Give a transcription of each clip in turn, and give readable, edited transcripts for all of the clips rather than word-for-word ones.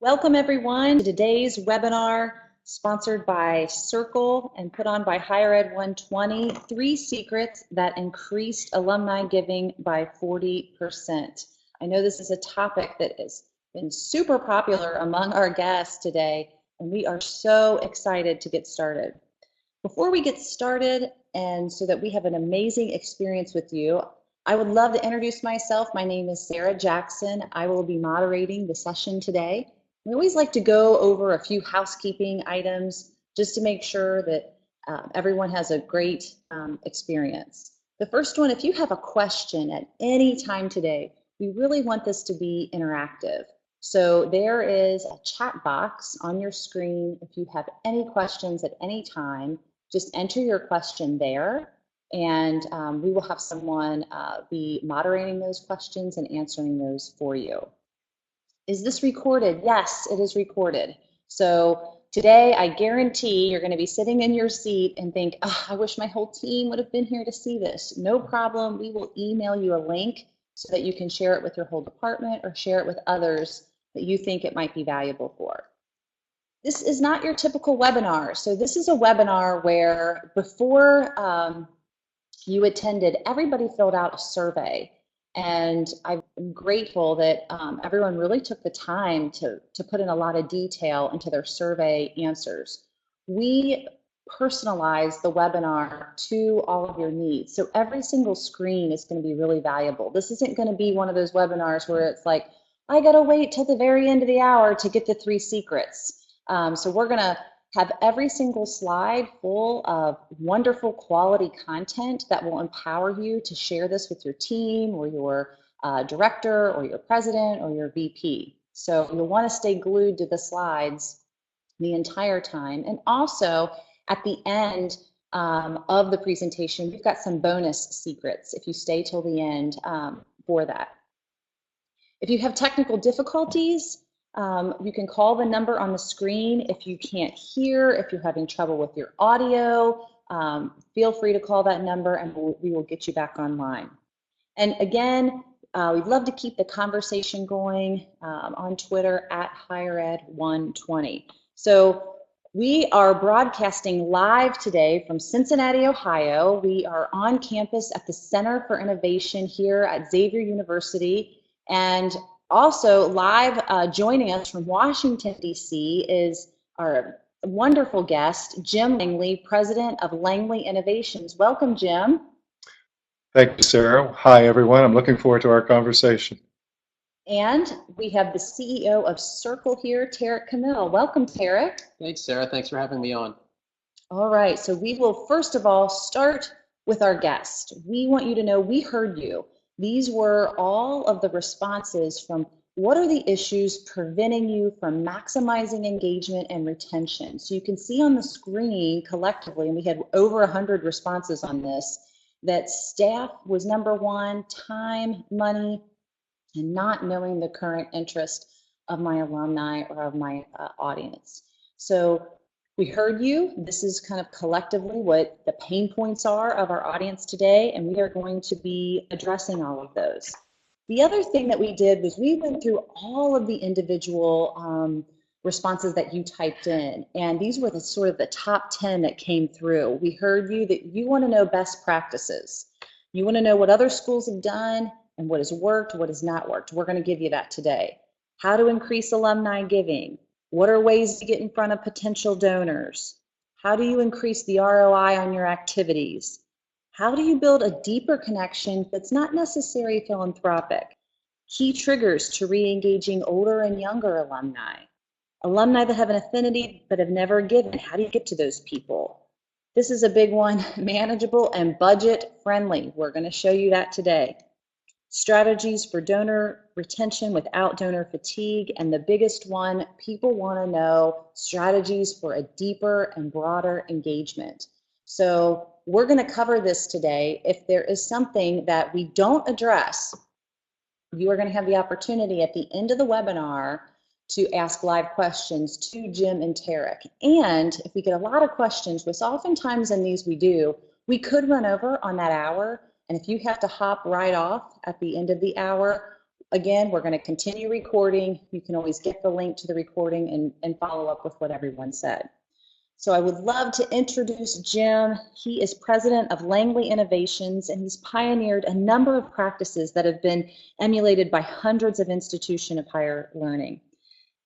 Welcome everyone to today's webinar sponsored by Cerkl and put on by Higher Ed 120, 3 secrets that increased alumni giving by 40%. I know this is a topic that has been super popular among our guests today, and we are so excited to get started. Before we get started, and so that we have an amazing experience with you, I would love to introduce myself. My name is Sarah Jackson. I will be moderating the session today. We always like to go over a few housekeeping items just to make sure that everyone has a great experience. The first one, if you have a question at any time today, we really want this to be interactive. So there is a chat box on your screen. If you have any questions at any time, just enter your question there, and we will have someone be moderating those questions and answering those for you. Is this recorded? Yes, it is recorded. So today, I guarantee you're going to be sitting in your seat and think, oh, I wish my whole team would have been here to see this. No problem. We will email you a link so that you can share it with your whole department or share it with others that you think it might be valuable for. This is not your typical webinar. So this is a webinar where before you attended, everybody filled out a survey. And I'm grateful that everyone really took the time to put in a lot of detail into their survey answers. We personalize the webinar to all of your needs. So every single screen is going to be really valuable. This isn't going to be one of those webinars where it's like, I got to wait till the very end of the hour to get the 3 secrets. So we're going to have every single slide full of wonderful quality content that will empower you to share this with your team or your director or your president or your VP. So you'll want to stay glued to the slides the entire time. And also at the end of the presentation, we've got some bonus secrets if you stay till the end for that. If you have technical difficulties, you can call the number on the screen. If you can't hear, if you're having trouble with your audio, feel free to call that number and we will get you back online. And again, we'd love to keep the conversation going on Twitter at Higher Ed 120. So we are broadcasting live today from Cincinnati, Ohio. We are on campus at the Center for Innovation here at Xavier University. And also live joining us from Washington, D.C. is our wonderful guest, Jim Langley, President of Langley Innovations. Welcome, Jim. Thank you, Sarah. Hi, everyone. I'm looking forward to our conversation. And we have the CEO of Cerkl here, Tarek Kamil. Welcome, Tarek. Thanks, Sarah. Thanks for having me on. All right. So we will first of all start with our guest. We want you to know we heard you. These were all of the responses from what are the issues preventing you from maximizing engagement and retention. So you can see on the screen collectively, and we had over 100 responses on this, that staff was number 1, time, money, and not knowing the current interest of my alumni or of my audience. So we heard you. This is kind of collectively what the pain points are of our audience today, and we are going to be addressing all of those. The other thing that we did was we went through all of the individual responses that you typed in, and these were the sort of the top 10 that came through. We heard you that you want to know best practices. You want to know what other schools have done and what has worked, what has not worked. We're going to give you that today. How to increase alumni giving. What are ways to get in front of potential donors? How do you increase the ROI on your activities? How do you build a deeper connection that's not necessarily philanthropic? Key triggers to re-engaging older and younger alumni. Alumni that have an affinity but have never given. How do you get to those people? This is a big one, manageable and budget friendly. We're going to show you that today. Strategies for donor retention without donor fatigue, and the biggest one, people want to know strategies for a deeper and broader engagement. So we're going to cover this today. If there is something that we don't address, you are going to have the opportunity at the end of the webinar to ask live questions to Jim and Tarek. And if we get a lot of questions, which oftentimes in these we do, we could run over on that hour. And if you have to hop right off at the end of the hour, again, we're going to continue recording. You can always get the link to the recording and follow up with what everyone said. So I would love to introduce Jim. He is president of Langley Innovations, and he's pioneered a number of practices that have been emulated by hundreds of institutions of higher learning.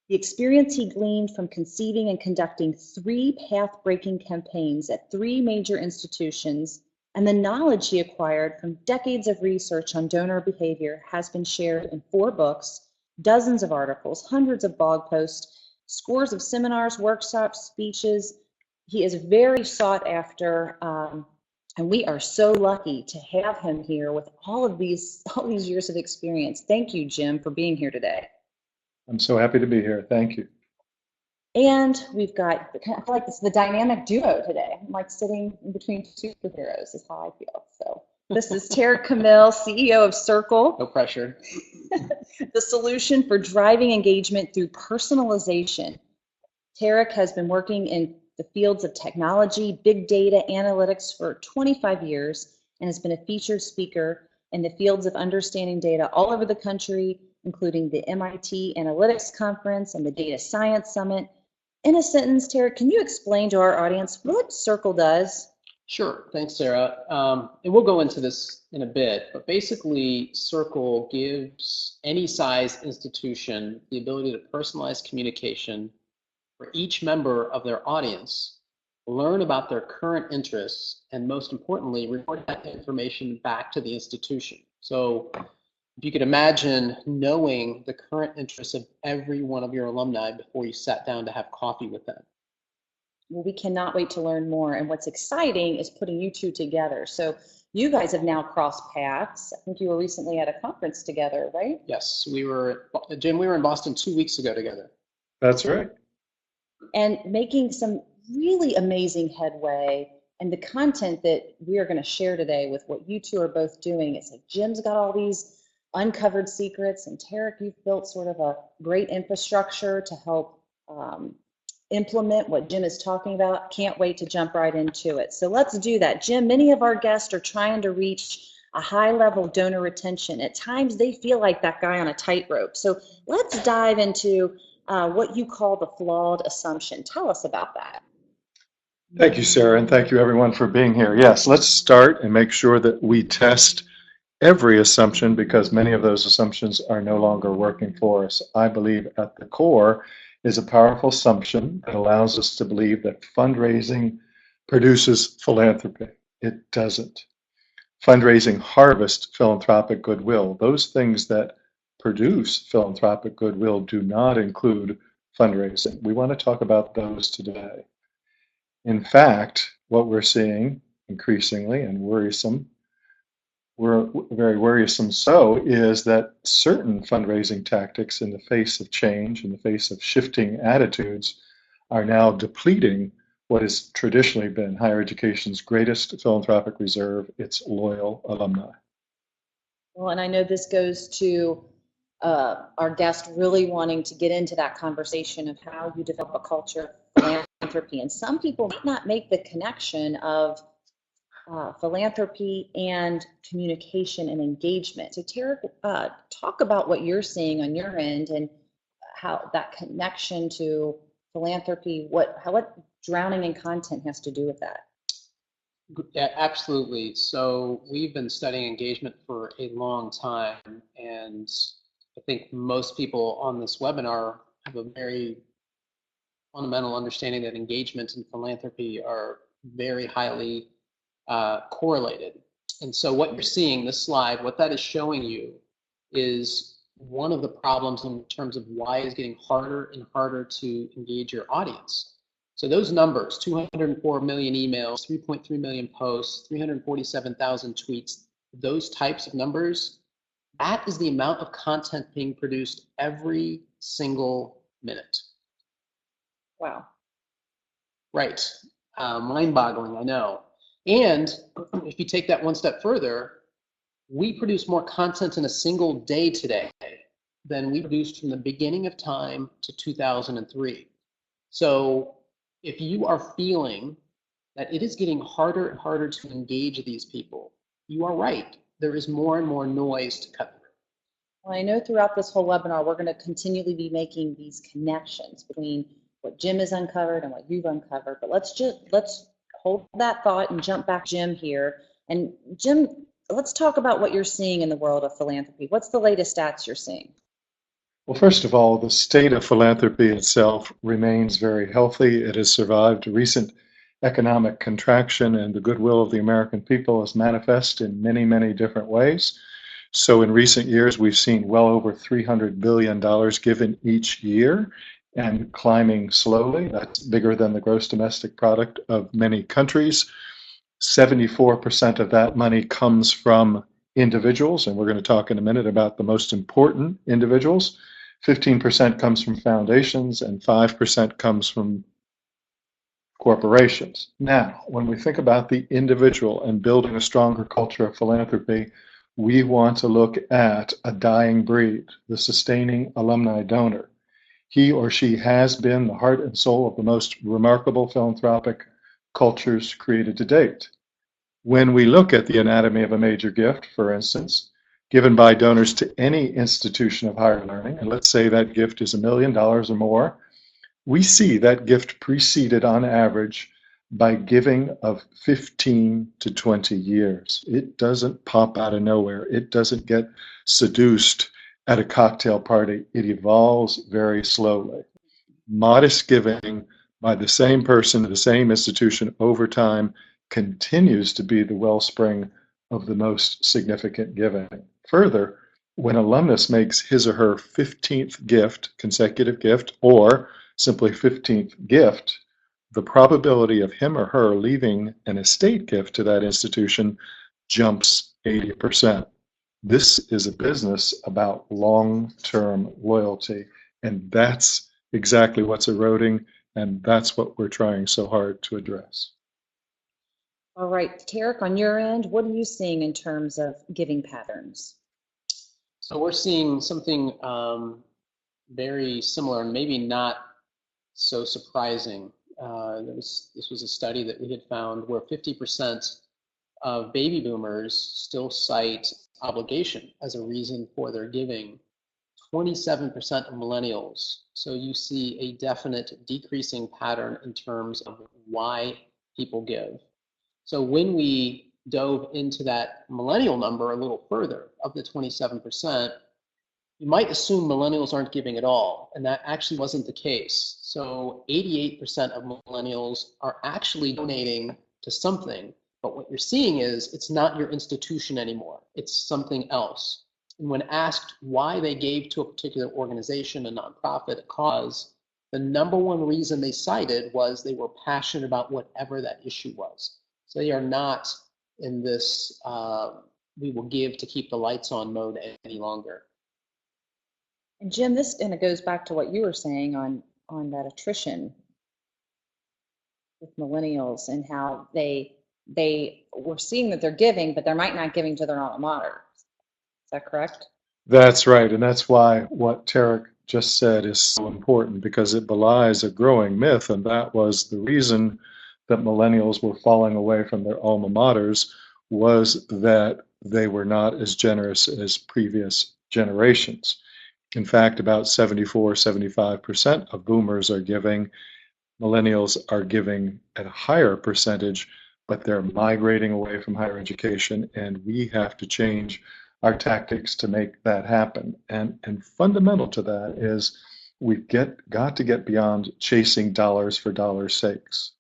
The experience he gleaned from conceiving and conducting 3 path-breaking campaigns at 3 major institutions, and the knowledge he acquired from decades of research on donor behavior has been shared in 4 books, dozens of articles, hundreds of blog posts, scores of seminars, workshops, speeches. He is very sought after, and we are so lucky to have him here with all these years of experience. Thank you, Jim, for being here today. I'm so happy to be here. Thank you. And we've got, I feel like it's the dynamic duo today. I'm like sitting in between 2 superheroes is how I feel. So this is Cerkl, CEO of Cerkl. No pressure. The solution for driving engagement through personalization. Tarek has been working in the fields of technology, big data, analytics for 25 years and has been a featured speaker in the fields of understanding data all over the country, including the MIT Analytics Conference and the Data Science Summit. In a sentence, Tarek, can you explain to our audience what Cerkl does? Sure, thanks, Sarah. And we'll go into this in a bit, but basically Cerkl gives any size institution the ability to personalize communication for each member of their audience, learn about their current interests, and most importantly, report that information back to the institution. So if you could imagine knowing the current interests of every one of your alumni before you sat down to have coffee with them. Well, we cannot wait to learn more. And what's exciting is putting you 2 together. So you guys have now crossed paths. I think you were recently at a conference together, right? Yes, Jim, we were in Boston 2 weeks ago together. That's right. And making some really amazing headway. And the content that we are going to share today with what you 2 are both doing, it's like Jim's got all these uncovered secrets, and Tarek, you've built sort of a great infrastructure to help implement what Jim is talking about. Can't wait to jump right into it. So let's do that. Jim, many of our guests are trying to reach a high level of donor retention. At times they feel like that guy on a tightrope. So let's dive into what you call the flawed assumption. Tell us about that. Thank you, Sarah, and thank you everyone for being here. Yes, let's start and make sure that we test every assumption because many of those assumptions are no longer working for us. I believe at the core is a powerful assumption that allows us to believe that fundraising produces philanthropy. It doesn't. Fundraising harvests philanthropic goodwill. Those things that produce philanthropic goodwill do not include fundraising. We want to talk about those today. In fact, what we're seeing increasingly and very worrisome so, is that certain fundraising tactics in the face of change, in the face of shifting attitudes, are now depleting what has traditionally been higher education's greatest philanthropic reserve, its loyal alumni. Well, and I know this goes to our guest really wanting to get into that conversation of how you develop a culture of philanthropy. And some people might not make the connection of philanthropy and communication and engagement. So Tarek, talk about what you're seeing on your end and how that connection to philanthropy, what drowning in content has to do with that. Yeah, absolutely. So we've been studying engagement for a long time, and I think most people on this webinar have a very fundamental understanding that engagement and philanthropy are very highly correlated. And so what you're seeing, this slide, what that is showing you is one of the problems in terms of why it's getting harder and harder to engage your audience. So those numbers, 204 million emails, 3.3 million posts, 347,000 tweets, those types of numbers, that is the amount of content being produced every single minute. Wow. Right. Mind-boggling, I know. And if you take that one step further, we produce more content in a single day today than we produced from the beginning of time to 2003. So if you are feeling that it is getting harder and harder to engage these people, you are right. There is more and more noise to cut through. Well, I know throughout this whole webinar, we're going to continually be making these connections between what Jim has uncovered and what you've uncovered. But let's hold that thought and jump back to Jim here. And Jim, let's talk about what you're seeing in the world of philanthropy. What's the latest stats you're seeing? Well, first of all, the state of philanthropy itself remains very healthy. It has survived recent economic contraction, and the goodwill of the American people is manifest in many, many different ways. So in recent years, we've seen well over $300 billion given each year and climbing slowly. That's bigger than the gross domestic product of many countries. 74% of that money comes from individuals, and we're going to talk in a minute about the most important individuals. 15% comes from foundations, and 5% comes from corporations. Now, when we think about the individual and building a stronger culture of philanthropy, we want to look at a dying breed, the sustaining alumni donor. He or she has been the heart and soul of the most remarkable philanthropic cultures created to date. When we look at the anatomy of a major gift, for instance, given by donors to any institution of higher learning, and let's say that gift is $1 million or more, we see that gift preceded on average by giving of 15 to 20 years. It doesn't pop out of nowhere. It doesn't get seduced at a cocktail party. It evolves very slowly. Modest giving by the same person to the same institution over time continues to be the wellspring of the most significant giving. Further, when alumnus makes his or her 15th gift, consecutive gift, or simply 15th gift, the probability of him or her leaving an estate gift to that institution jumps 80%. This is a business about long-term loyalty, and that's exactly what's eroding, and that's what we're trying so hard to address. All right, Cerkl, on your end, what are you seeing in terms of giving patterns? So we're seeing something very similar, and maybe not so surprising. This was a study that we had found where 50% of baby boomers still cite obligation as a reason for their giving. 27% of millennials. So you see a definite decreasing pattern in terms of why people give. So when we dove into that millennial number a little further, of the 27%, you might assume millennials aren't giving at all, and that actually wasn't the case. So 88% of millennials are actually donating to something, but what you're seeing is it's not your institution anymore, it's something else. And when asked why they gave to a particular organization, a nonprofit, a cause, the number one reason they cited was they were passionate about whatever that issue was. So they are not in this we will give to keep the lights on mode any longer. And Jim, this kind of goes back to what you were saying on that attrition with millennials and how they were seeing that they're giving, but they might not giving to their alma mater. Is that correct? That's right, and that's why what Cerkl just said is so important, because it belies a growing myth, and that was the reason that millennials were falling away from their alma maters was that they were not as generous as previous generations. In fact, about 74-75% of boomers are giving. Millennials are giving at a higher percentage, but they're migrating away from higher education, and we have to change our tactics to make that happen. And fundamental to that is we've got to get beyond chasing dollars for dollars' sakes.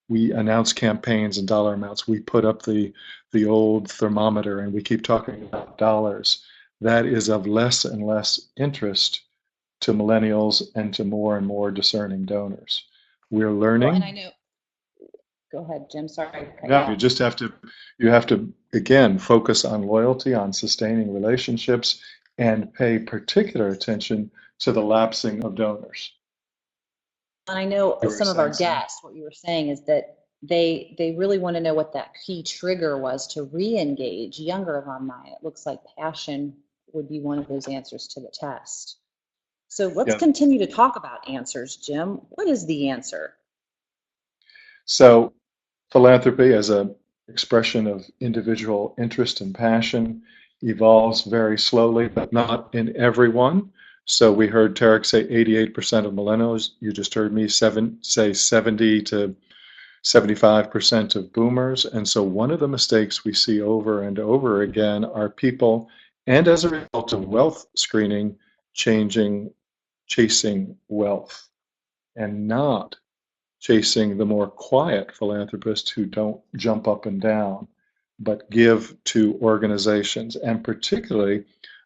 We announce campaigns and dollar amounts. We put up the old thermometer and we keep talking about dollars. That is of less and less interest to millennials and to more and more discerning donors. We're learning. Well, and I know. Go ahead, Jim. Sorry. No, you have to again focus on loyalty, on sustaining relationships, and pay particular attention to the lapsing of donors. I know some of our guests, what you were saying is that they really want to know what that key trigger was to re-engage younger alumni. It looks like passion would be one of those answers to the test. So let's continue to talk about answers, Jim. What is the answer? So philanthropy as an expression of individual interest and passion evolves very slowly, but not in everyone. So we heard Tarek say 88% of millennials. You just heard me say 70 to 75% of boomers. And so one of the mistakes we see over and over again are people, and as a result of wealth screening, chasing wealth and not chasing the more quiet philanthropists who don't jump up and down, but give to organizations, and particularly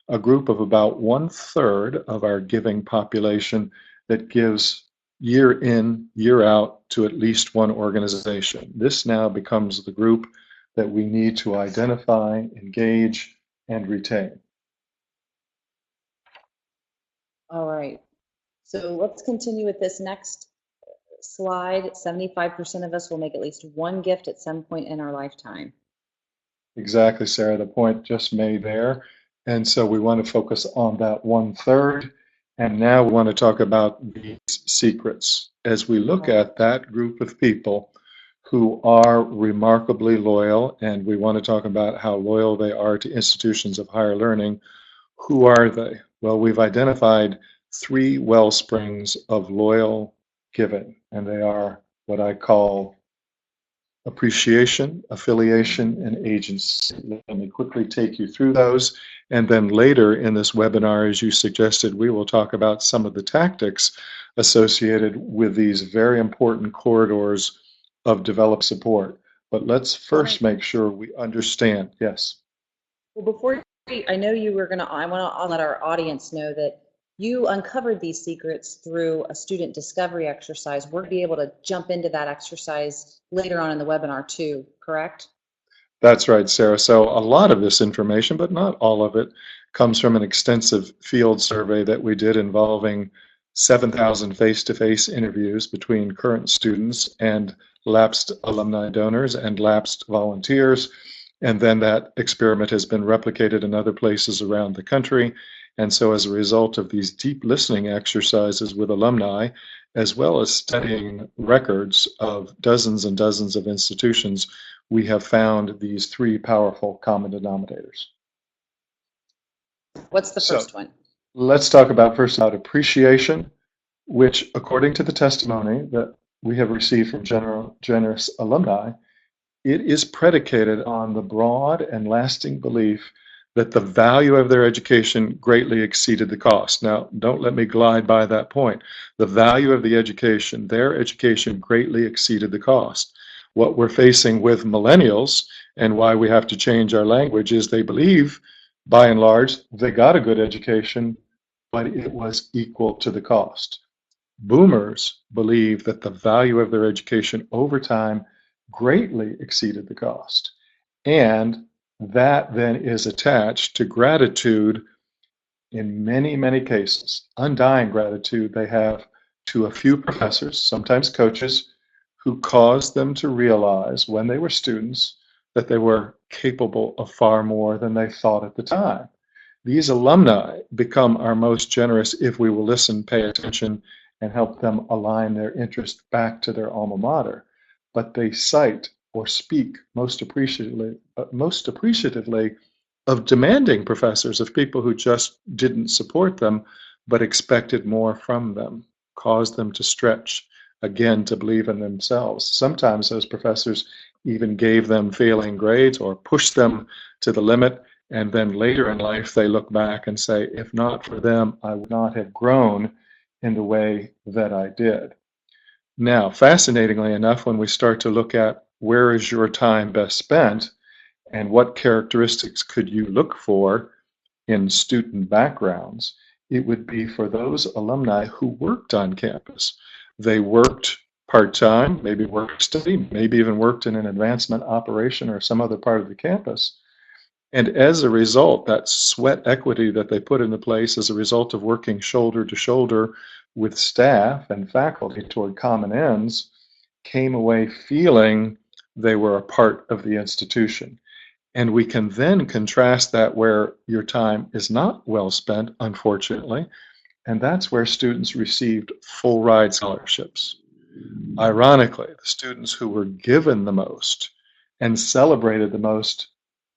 a group of about 1/3 of our giving population that gives year in, year out to at least one organization. This now becomes the group that we need to identify, engage, and retain. All right. So let's continue with this next slide. 75% of us will make at least one gift at some point in our lifetime. Exactly, Sarah, the point just made there. And so we want to focus on that 1/3. And now we want to talk about these secrets as we look at that group of people who are remarkably loyal. And we want to talk about how loyal they are to institutions of higher learning. Who are they? Well, we've identified 3 well springs of loyal giving, and they are what I call appreciation, affiliation, and agency. Let me quickly take you through those. And then later in this webinar, as you suggested, we will talk about some of the tactics associated with these very important corridors of developed support. But let's first make sure we understand. Yes. Well, before I know you were I want to let our audience know that you uncovered these secrets through a student discovery exercise. We're going to be able to jump into that exercise later on in the webinar too, correct? That's right, Sarah. So a lot of this information, but not all of it, comes from an extensive field survey that we did involving 7,000 face-to-face interviews between current students and lapsed alumni donors and lapsed volunteers. And then that experiment has been replicated in other places around the country. And so as a result of these deep listening exercises with alumni, as well as studying records of dozens and dozens of institutions, we have found these 3 powerful common denominators. What's the first one? Let's talk about first about appreciation, which according to the testimony that we have received from generous alumni, it is predicated on the broad and lasting belief that the value of their education greatly exceeded the cost. Now, don't let me glide by that point. The value of the education, their education greatly exceeded the cost. What we're facing with millennials and why we have to change our language is they believe, by and large, they got a good education, but it was equal to the cost. Boomers believe that the value of their education over time greatly exceeded the cost. And that then is attached to gratitude in many, many cases, undying gratitude they have to a few professors, sometimes coaches, who caused them to realize when they were students that they were capable of far more than they thought at the time. These alumni become our most generous if we will listen, pay attention, and help them align their interest back to their alma mater. But they cite or speak most appreciatively of demanding professors, of people who just didn't support them, but expected more from them, caused them to stretch, again, to believe in themselves. Sometimes those professors even gave them failing grades or pushed them to the limit. And then later in life, they look back and say, if not for them, I would not have grown in the way that I did. Now, fascinatingly enough, when we start to look at where is your time best spent and what characteristics could you look for in student backgrounds, it would be for those alumni who worked on campus. They worked part-time, maybe work study, maybe even worked in an advancement operation or some other part of the campus. And as a result, that sweat equity that they put into place as a result of working shoulder to shoulder with staff and faculty toward common ends came away feeling they were a part of the institution. And we can then contrast that where your time is not well spent, unfortunately, and that's where students received full ride scholarships. Ironically, the students who were given the most and celebrated the most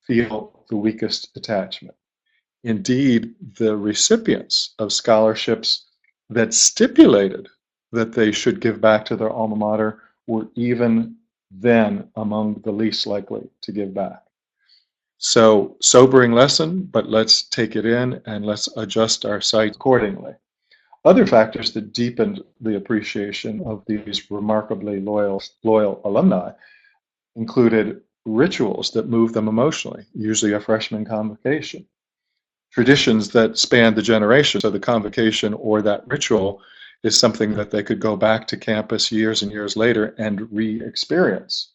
feel the weakest attachment. Indeed, the recipients of scholarships that stipulated that they should give back to their alma mater were even then among the least likely to give back. So, sobering lesson, but let's take it in and let's adjust our sight accordingly. Other factors that deepened the appreciation of these remarkably loyal alumni included rituals that moved them emotionally, usually a freshman convocation, traditions that spanned the generation. So the convocation or that ritual is something that they could go back to campus years and years later and re-experience.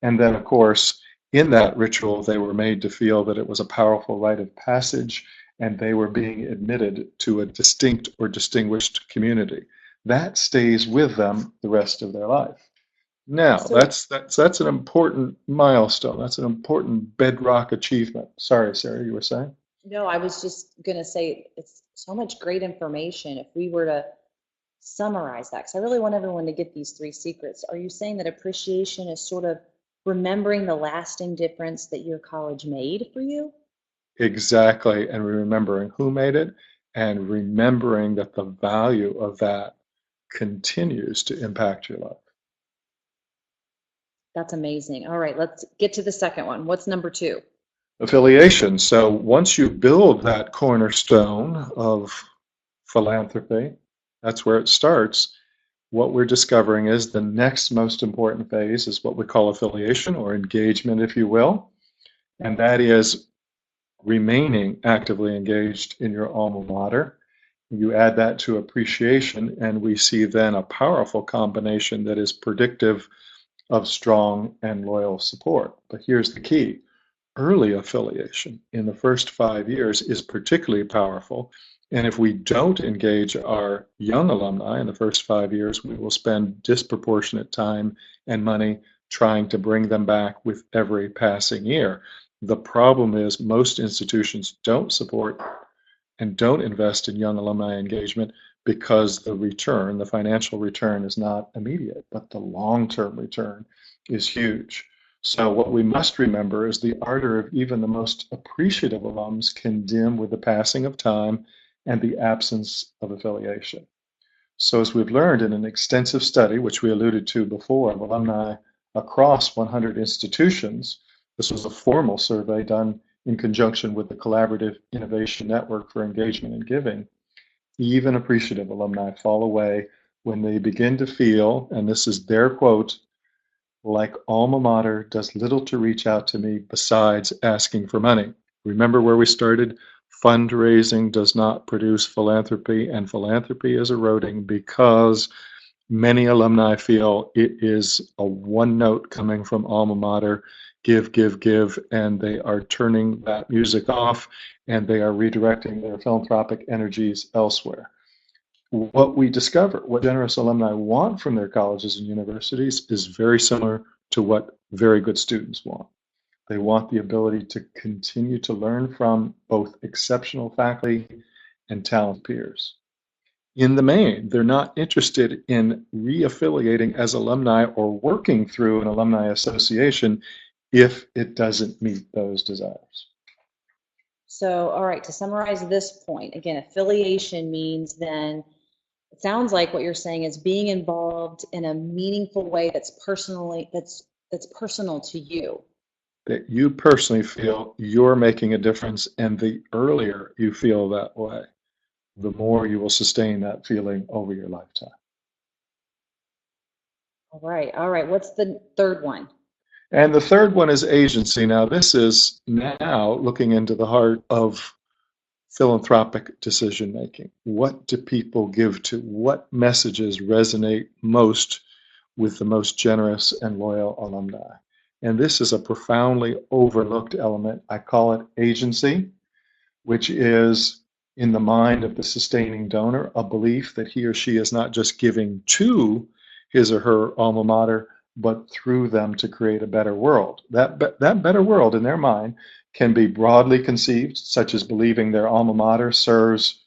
And then, of course, in that ritual, they were made to feel that it was a powerful rite of passage and they were being admitted to a distinct or distinguished community. That stays with them the rest of their life. Now, So- that's an important milestone. That's an important bedrock achievement. Sorry, Sarah, you were saying? No, I was just going to say it's so much great information. If we were to summarize that, because I really want everyone to get these 3 secrets. Are you saying that appreciation is sort of remembering the lasting difference that your college made for you? Exactly. And remembering who made it and remembering that the value of that continues to impact your life. That's amazing. All right, let's get to the second one. What's number 2? Affiliation. So once you build that cornerstone of philanthropy, that's where it starts. What we're discovering is the next most important phase is what we call affiliation or engagement, if you will. And that is remaining actively engaged in your alma mater. You add that to appreciation, and we see then a powerful combination that is predictive of strong and loyal support. But here's the key. Early affiliation in the first 5 years is particularly powerful. And if we don't engage our young alumni in the first 5 years, we will spend disproportionate time and money trying to bring them back with every passing year. The problem is most institutions don't support and don't invest in young alumni engagement because the return, the financial return, is not immediate, but the long-term return is huge. So what we must remember is the ardor of even the most appreciative alums can dim with the passing of time and the absence of affiliation. So as we've learned in an extensive study, which we alluded to before, of alumni across 100 institutions, this was a formal survey done in conjunction with the Collaborative Innovation Network for Engagement and Giving, even appreciative alumni fall away when they begin to feel, and this is their quote, like alma mater does little to reach out to me besides asking for money. Remember where we started? Fundraising does not produce philanthropy, and philanthropy is eroding because many alumni feel it is a one note coming from alma mater, give, give, give, and they are turning that music off and they are redirecting their philanthropic energies elsewhere. What we discover, what generous alumni want from their colleges and universities is very similar to what very good students want. They want the ability to continue to learn from both exceptional faculty and talented peers. In the main, they're not interested in re-affiliating as alumni or working through an alumni association if it doesn't meet those desires. So, all right, to summarize this point, again, affiliation means then, it sounds like what you're saying is being involved in a meaningful way that's personal to you. That you personally feel you're making a difference, and the earlier you feel that way, the more you will sustain that feeling over your lifetime. All right. What's the third one? And the third one is agency. Now, this is now looking into the heart of philanthropic decision making. What do people give to? What messages resonate most with the most generous and loyal alumni? And this is a profoundly overlooked element. I call it agency, which is in the mind of the sustaining donor, a belief that he or she is not just giving to his or her alma mater, but through them to create a better world. That better world in their mind can be broadly conceived, such as believing their alma mater serves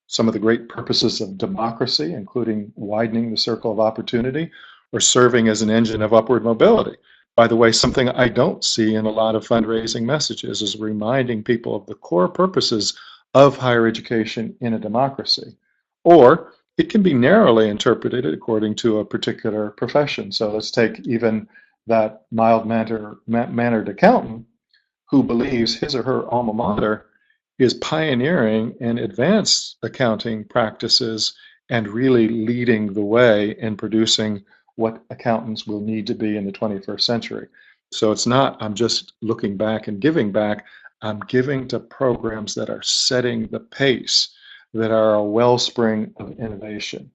some of the great purposes of democracy, including widening the circle of opportunity, or serving as an engine of upward mobility. By the way, something I don't see in a lot of fundraising messages is reminding people of the core purposes of higher education in a democracy. Or it can be narrowly interpreted according to a particular profession. So let's take even that mild-mannered accountant who believes his or her alma mater is pioneering in advanced accounting practices and really leading the way in producing what accountants will need to be in the 21st century. So it's not, I'm just looking back and giving back. I'm giving to programs that are setting the pace, that are a wellspring of innovation.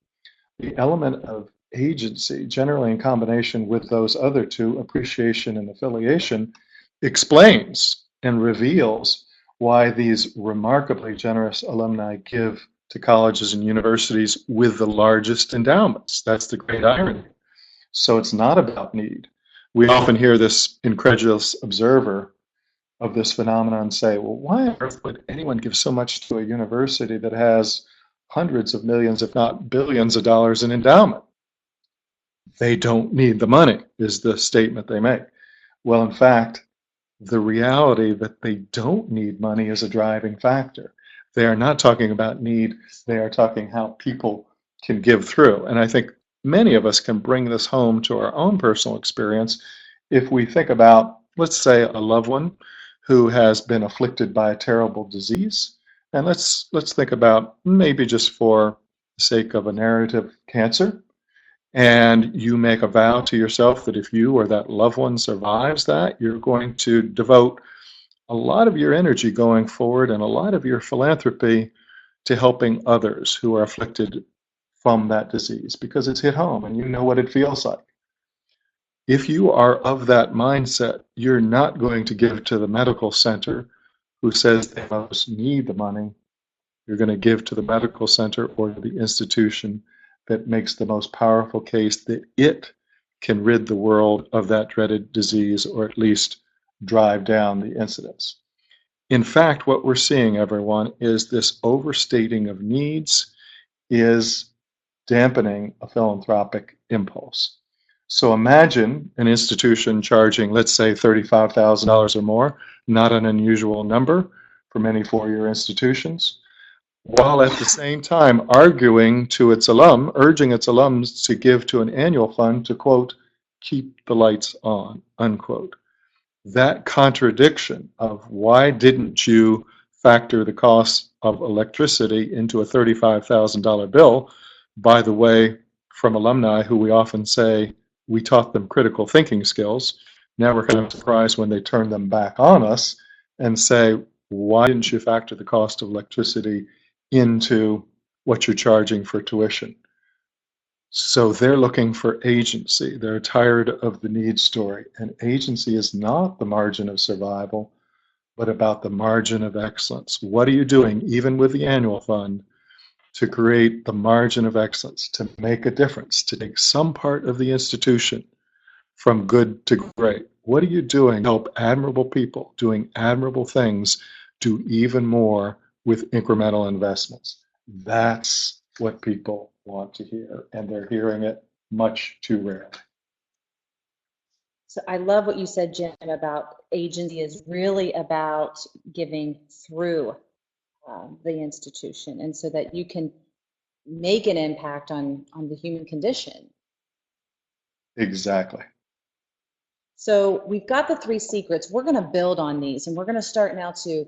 The element of agency, generally in combination with those other two, appreciation and affiliation, explains and reveals why these remarkably generous alumni give to colleges and universities with the largest endowments. That's the great irony. So it's not about need. We often hear this incredulous observer of this phenomenon say, well, why on earth would anyone give so much to a university that has hundreds of millions, if not billions of dollars in endowment? They don't need the money, is the statement they make. Well, in fact, the reality that they don't need money is a driving factor. They are not talking about need, they are talking how people can give through. And I think many of us can bring this home to our own personal experience if we think about, let's say, a loved one who has been afflicted by a terrible disease. And let's think about, maybe just for the sake of a narrative, cancer. And you make a vow to yourself that if you or that loved one survives that, you're going to devote a lot of your energy going forward and a lot of your philanthropy to helping others who are afflicted from that disease, because it's hit home and you know what it feels like. If you are of that mindset, you're not going to give to the medical center who says they most need the money. You're going to give to the medical center or the institution that makes the most powerful case that it can rid the world of that dreaded disease, or at least drive down the incidence. In fact, what we're seeing, everyone, is this overstating of needs is dampening a philanthropic impulse. So imagine an institution charging, let's say, $35,000 or more, not an unusual number for many four-year institutions, while at the same time arguing to its urging its alums to give to an annual fund to, quote, keep the lights on, unquote. That contradiction of why didn't you factor the cost of electricity into a $35,000 bill, by the way, from alumni who we often say we taught them critical thinking skills. Now we're kind of surprised when they turn them back on us and say, why didn't you factor the cost of electricity into what you're charging for tuition? So they're looking for agency. They're tired of the need story. And agency is not the margin of survival, but about the margin of excellence. What are you doing, even with the annual fund, to create the margin of excellence, to make a difference, to take some part of the institution from good to great? What are you doing to help admirable people doing admirable things do even more with incremental investments? That's what people want to hear, and they're hearing it much too rarely. So I love what you said, Jim, about agency is really about giving through the institution, and so that you can make an impact on the human condition. Exactly. So we've got the 3 secrets. We're going to build on these, and we're going to start now to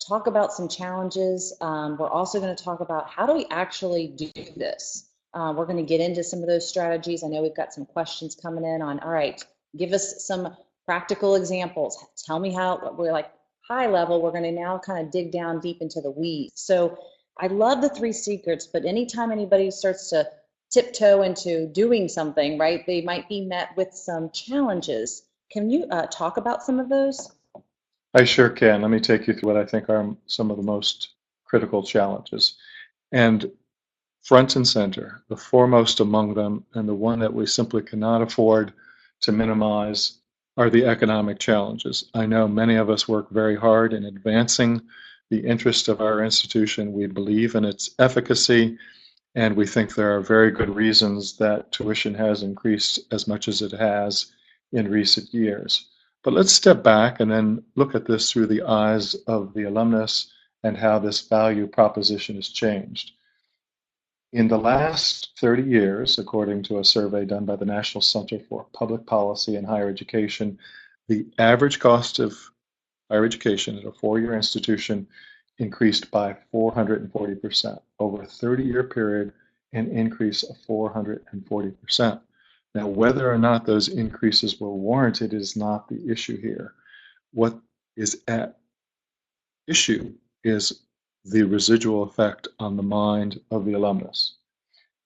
talk about some challenges. We're also going to talk about how do we actually do this. We're going to get into some of those strategies. I know we've got some questions coming in on, all right, give us some practical examples. Tell me how. We're like high level. We're going to now kind of dig down deep into the weeds. So I love the 3 secrets, but anytime anybody starts to tiptoe into doing something, right, they might be met with some challenges. Can you talk about some of those? I sure can. Let me take you through what I think are some of the most critical challenges. And front and center, the foremost among them, and the one that we simply cannot afford to minimize, are the economic challenges. I know many of us work very hard in advancing the interest of our institution. We believe in its efficacy, and we think there are very good reasons that tuition has increased as much as it has in recent years. But let's step back and then look at this through the eyes of the alumnus and how this value proposition has changed. In the last 30 years, according to a survey done by the National Center for Public Policy and Higher Education, the average cost of higher education at a four-year institution increased by 440%. Over a 30-year period, an increase of 440%. Now, whether or not those increases were warranted is not the issue here. What is at issue is the residual effect on the mind of the alumnus.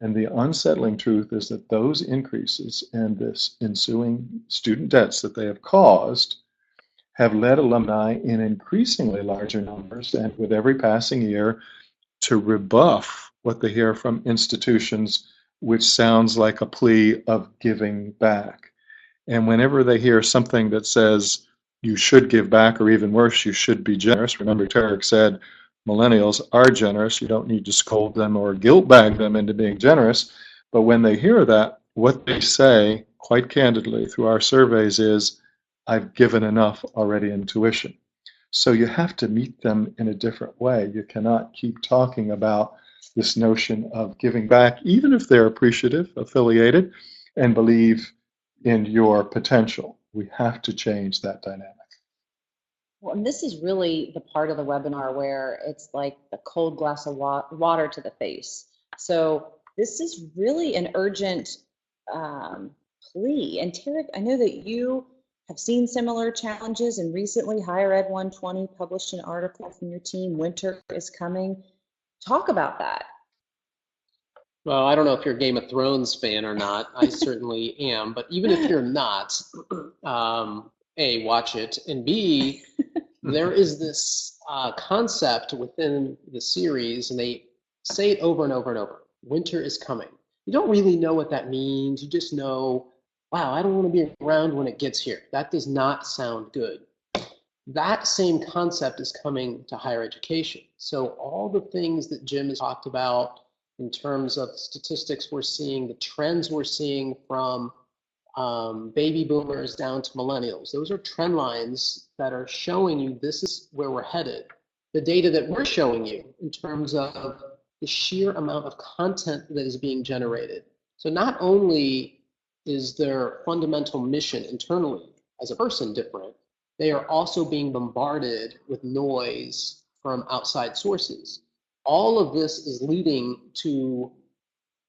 And the unsettling truth is that those increases and this ensuing student debts that they have caused have led alumni in increasingly larger numbers and with every passing year to rebuff what they hear from institutions, which sounds like a plea of giving back. And whenever they hear something that says you should give back, or even worse, you should be generous, remember Cerkl said millennials are generous, you don't need to scold them or guilt bag them into being generous. But when they hear that, what they say quite candidly through our surveys is, I've given enough already in tuition. So you have to meet them in a different way. You cannot keep talking about this notion of giving back, even if they're appreciative, affiliated, and believe in your potential. We have to change that dynamic. Well, and this is really the part of the webinar where it's like the cold glass of water to the face. So this is really an urgent plea. And Tarek, I know that you have seen similar challenges, and recently Higher Ed 120 published an article from your team, Winter is Coming. Talk about that. Well, I don't know if you're a Game of Thrones fan or not. I certainly am. But even if you're not, A, watch it, and B, there is this concept within the series, and they say it over and over and over. Winter is coming. You don't really know what that means. You just know, wow, I don't want to be around when it gets here. That does not sound good. That same concept is coming to higher education. So all the things that Jim has talked about in terms of statistics we're seeing, the trends we're seeing from baby boomers down to millennials, those are trend lines that are showing you this is where we're headed. The data that we're showing you in terms of the sheer amount of content that is being generated. So not only is their fundamental mission internally as a person different, they are also being bombarded with noise from outside sources. All of this is leading to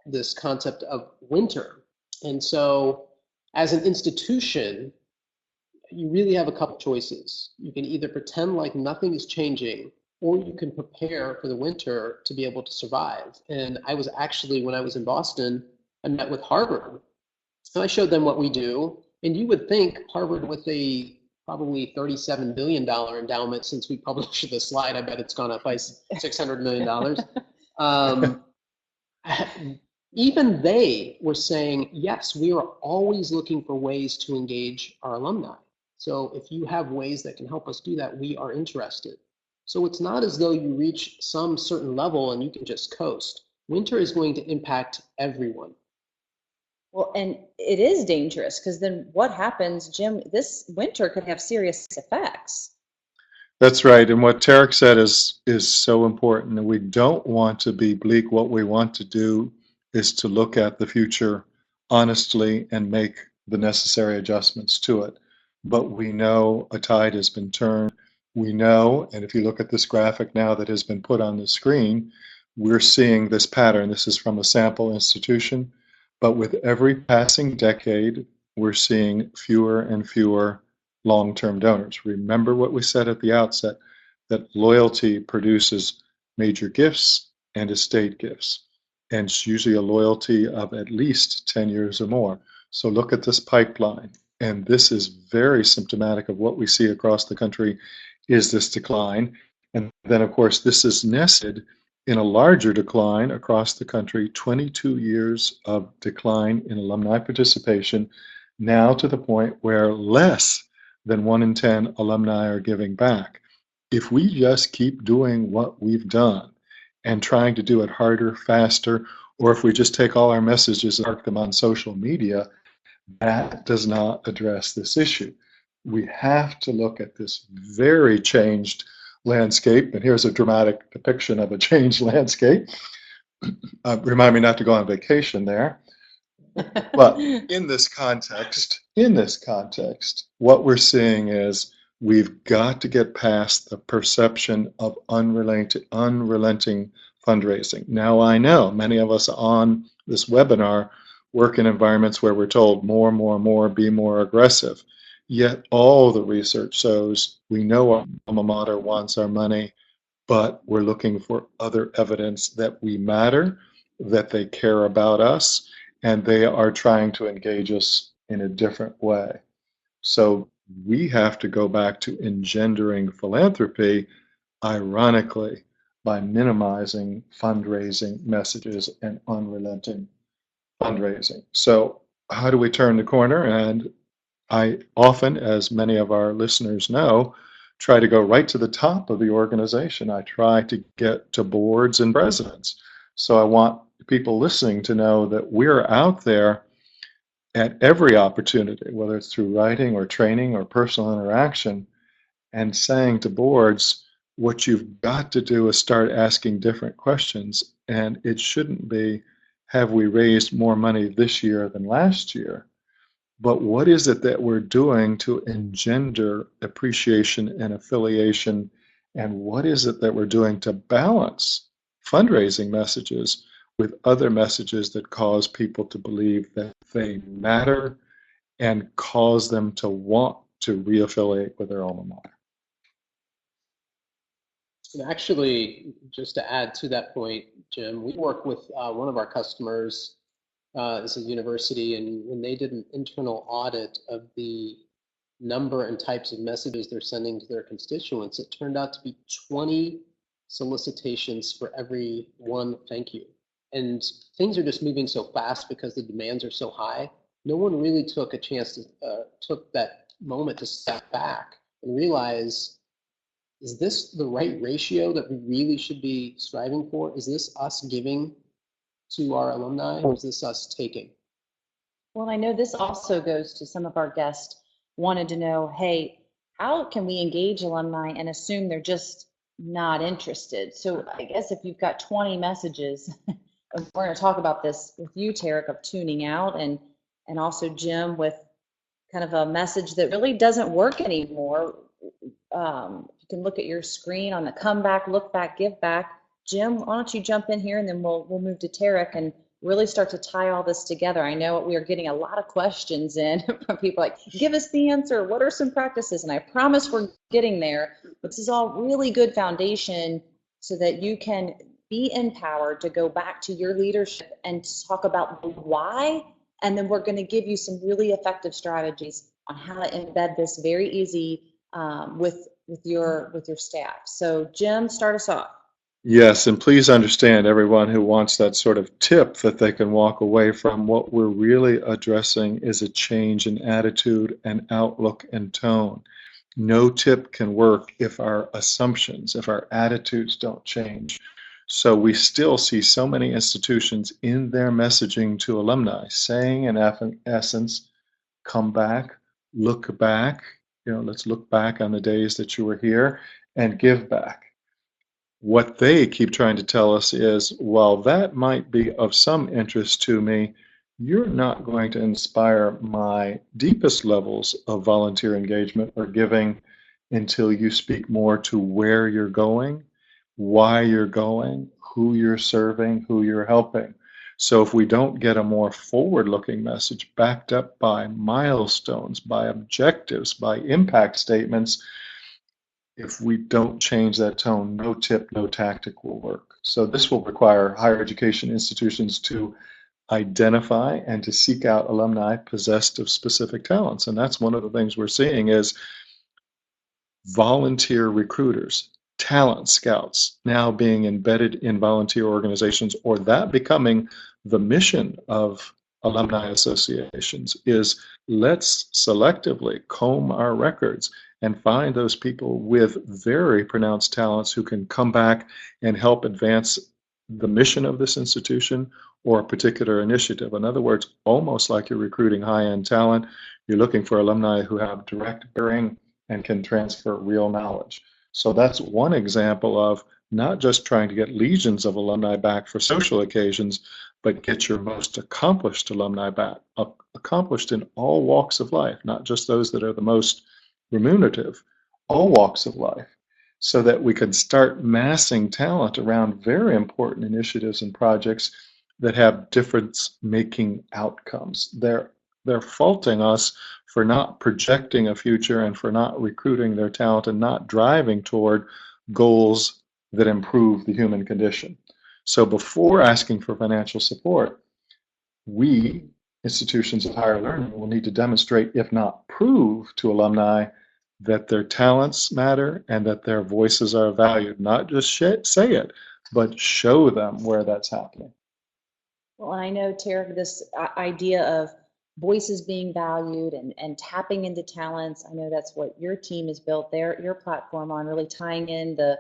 this concept of winter. And so as an institution, you really have a couple choices. You can either pretend like nothing is changing, or you can prepare for the winter to be able to survive. And I was actually, when I was in Boston, I met with Harvard. And I showed them what we do. And you would think Harvard, with a probably $37 billion endowment, since we published the slide, I bet it's gone up by $600 million. Even they were saying, yes, we are always looking for ways to engage our alumni. So if you have ways that can help us do that, we are interested. So it's not as though you reach some certain level and you can just coast. Winter is going to impact everyone. Well, and it is dangerous, because then what happens, Jim, this winter could have serious effects. That's right. And what Cerkl said is so important. And we don't want to be bleak. What we want to do is to look at the future honestly and make the necessary adjustments to it. But we know a tide has been turned. We know, and if you look at this graphic now that has been put on the screen, we're seeing this pattern. This is from a sample institution. But with every passing decade, we're seeing fewer and fewer long-term donors. Remember what we said at the outset, that loyalty produces major gifts and estate gifts. And it's usually a loyalty of at least 10 years or more. So look at this pipeline. And this is very symptomatic of what we see across the country, is this decline. And then, of course, this is nested in a larger decline across the country, 22 years of decline in alumni participation, now to the point where less than 1 in 10 alumni are giving back. If we just keep doing what we've done and trying to do it harder, faster, or if we just take all our messages and mark them on social media, That does not address this issue. We have to look at this very changed landscape, and here's a dramatic depiction of a changed landscape. Remind me not to go on vacation there. But in this context, what we're seeing is we've got to get past the perception of unrelenting fundraising. Now, I know many of us on this webinar work in environments where we're told more, be more aggressive. Yet all the research shows we know our alma mater wants our money, but we're looking for other evidence that we matter, that they care about us, and they are trying to engage us in a different way. So we have to go back to engendering philanthropy, ironically, by minimizing fundraising messages and unrelenting fundraising. So how do we turn the corner? And I often, as many of our listeners know, try to go right to the top of the organization. I try to get to boards and presidents. So I want people listening to know that we're out there at every opportunity, whether it's through writing or training or personal interaction, and saying to boards, what you've got to do is start asking different questions. And it shouldn't be, have we raised more money this year than last year? But what is it that we're doing to engender appreciation and affiliation? And what is it that we're doing to balance fundraising messages with other messages that cause people to believe that they matter and cause them to want to reaffiliate with their alma mater? And actually, just to add to that point, Jim, we work with one of our customers. It's a university, and when they did an internal audit of the number and types of messages they're sending to their constituents, it turned out to be 20 solicitations for every one thank you. And things are just moving so fast because the demands are so high. No one really took a chance to took that moment to step back and realize, is this the right ratio that we really should be striving for? Is this us giving to our alumni, or is this us taking? Well, I know this also goes to some of our guests wanted to know, hey, how can we engage alumni and assume they're just not interested? So I guess if you've got 20 messages, we're going to talk about this with you, Cerkl, of tuning out, and also Jim with kind of a message that really doesn't work anymore. You can look at your screen on the comeback, look back, give back. Jim, why don't you jump in here, and then we'll move to Cerkl and really start to tie all this together. I know we are getting a lot of questions in from people like, give us the answer. What are some practices? And I promise we're getting there. But this is all really good foundation so that you can be empowered to go back to your leadership and talk about the why. And then we're going to give you some really effective strategies on how to embed this very easy with your staff. So Jim, start us off. Yes, and please understand, everyone who wants that sort of tip that they can walk away from, what we're really addressing is a change in attitude and outlook and tone. No tip can work if our assumptions, if our attitudes don't change. So we still see so many institutions in their messaging to alumni saying, in essence, come back, look back, let's look back on the days that you were here and give back. What they keep trying to tell us is, while that might be of some interest to me, you're not going to inspire my deepest levels of volunteer engagement or giving until you speak more to where you're going, why you're going, who you're serving, who you're helping. So if we don't get a more forward-looking message backed up by milestones, by objectives, by impact statements, if we don't change that tone, no tip, no tactic will work. So this will require higher education institutions to identify and to seek out alumni possessed of specific talents. And that's one of the things we're seeing is volunteer recruiters, talent scouts now being embedded in volunteer organizations, or that becoming the mission of alumni associations is, let's selectively comb our records and find those people with very pronounced talents who can come back and help advance the mission of this institution or a particular initiative. In other words, almost like you're recruiting high-end talent, you're looking for alumni who have direct bearing and can transfer real knowledge. So that's one example of not just trying to get legions of alumni back for social occasions, but get your most accomplished alumni back, accomplished in all walks of life, not just those that are the most remunerative, all walks of life, so that we can start massing talent around very important initiatives and projects that have difference-making outcomes. They're faulting us for not projecting a future and for not recruiting their talent and not driving toward goals that improve the human condition. So before asking for financial support, we, institutions of higher learning, will need to demonstrate, if not prove to alumni, that their talents matter and that their voices are valued. Not just say it, but show them where that's happening. Well, I know, Tara, this idea of voices being valued and tapping into talents, I know that's what your team has built your platform on, really tying in the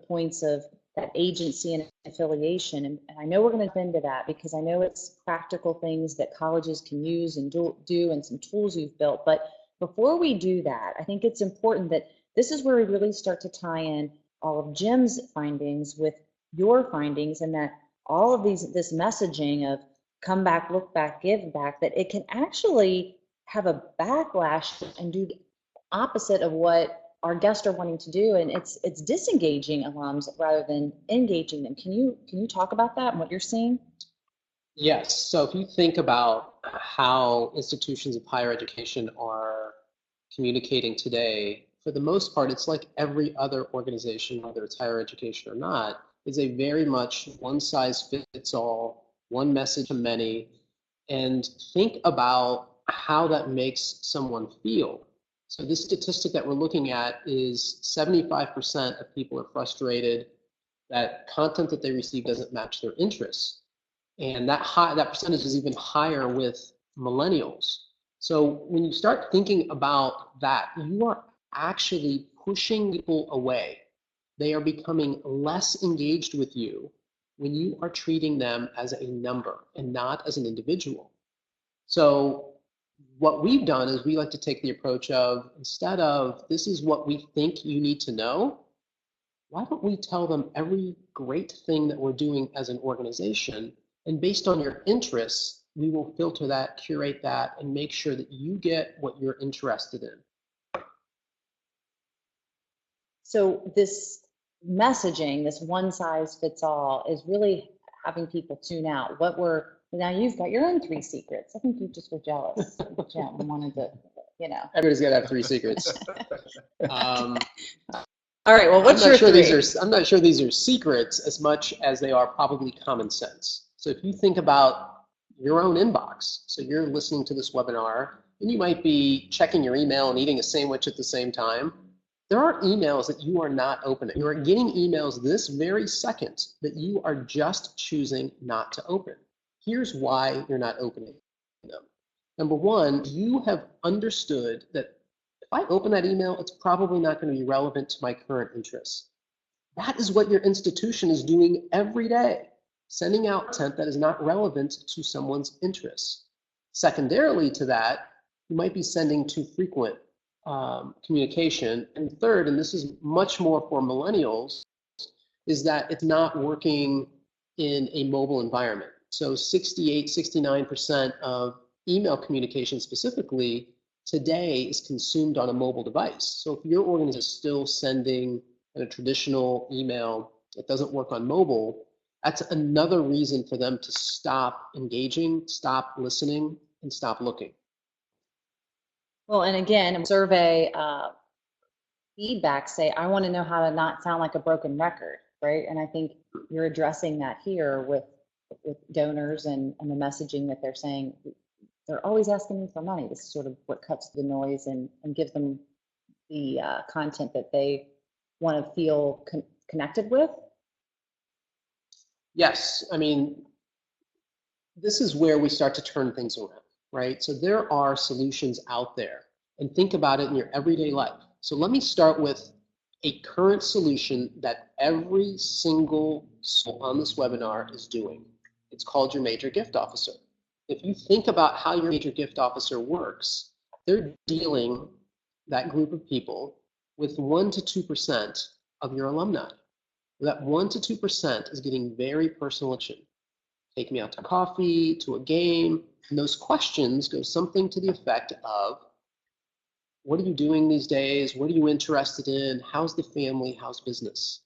points of that agency and affiliation. And I know we're going to get into that because I know it's practical things that colleges can use and do and some tools you've built. But before we do that, I think it's important that this is where we really start to tie in all of Jim's findings with your findings, and that all of this messaging of come back, look back, give back, that it can actually have a backlash and do the opposite of what our guests are wanting to do, and it's disengaging alums rather than engaging them. Can you talk about that and what you're seeing? Yes. So if you think about how institutions of higher education are communicating today, for the most part, it's like every other organization, whether it's higher education or not, is a very much one size fits all, one message to many, and think about how that makes someone feel. So this statistic that we're looking at is 75% of people are frustrated that content that they receive doesn't match their interests. And that percentage is even higher with millennials. So when you start thinking about that, you are actually pushing people away. They are becoming less engaged with you when you are treating them as a number and not as an individual. So what we've done is we like to take the approach of, instead of this is what we think you need to know, why don't we tell them every great thing that we're doing as an organization, and based on your interests, we will filter that, curate that, and make sure that you get what you're interested in. So this messaging, this one size fits all, is really having people tune out. Now you've got your own 3 secrets. I think you just were jealous. Jim wanted to, Everybody's got to have 3 secrets. All right. Well, what's your 3? I'm not sure these are secrets as much as they are probably common sense. So if you think about your own inbox, so you're listening to this webinar, and you might be checking your email and eating a sandwich at the same time. There are emails that you are not opening. You are getting emails this very second that you are just choosing not to open. Here's why you're not opening them. Number one, you have understood that if I open that email, it's probably not going to be relevant to my current interests. That is what your institution is doing every day, sending out content that is not relevant to someone's interests. Secondarily to that, you might be sending too frequent communication. And third, and this is much more for millennials, is that it's not working in a mobile environment. So 69% of email communication specifically today is consumed on a mobile device. So if your organization is still sending a traditional email that doesn't work on mobile, that's another reason for them to stop engaging, stop listening, and stop looking. Well, and again, survey feedback say, I want to know how to not sound like a broken record, right? And I think you're addressing that here with donors and the messaging that they're saying. They're always asking me for money. This is sort of what cuts the noise and gives them the content that they want to feel connected with. Yes, I mean, this is where we start to turn things around, right? So there are solutions out there, and think about it in your everyday life. So let me start with a current solution that every single soul on this webinar is doing. It's called your major gift officer. If you think about how your major gift officer works, they're dealing that group of people with 1 to 2% of your alumni. That 1 to 2% is getting very personal attention. Take me out to coffee, to a game, and those questions go something to the effect of, what are you doing these days? What are you interested in? How's the family? How's business?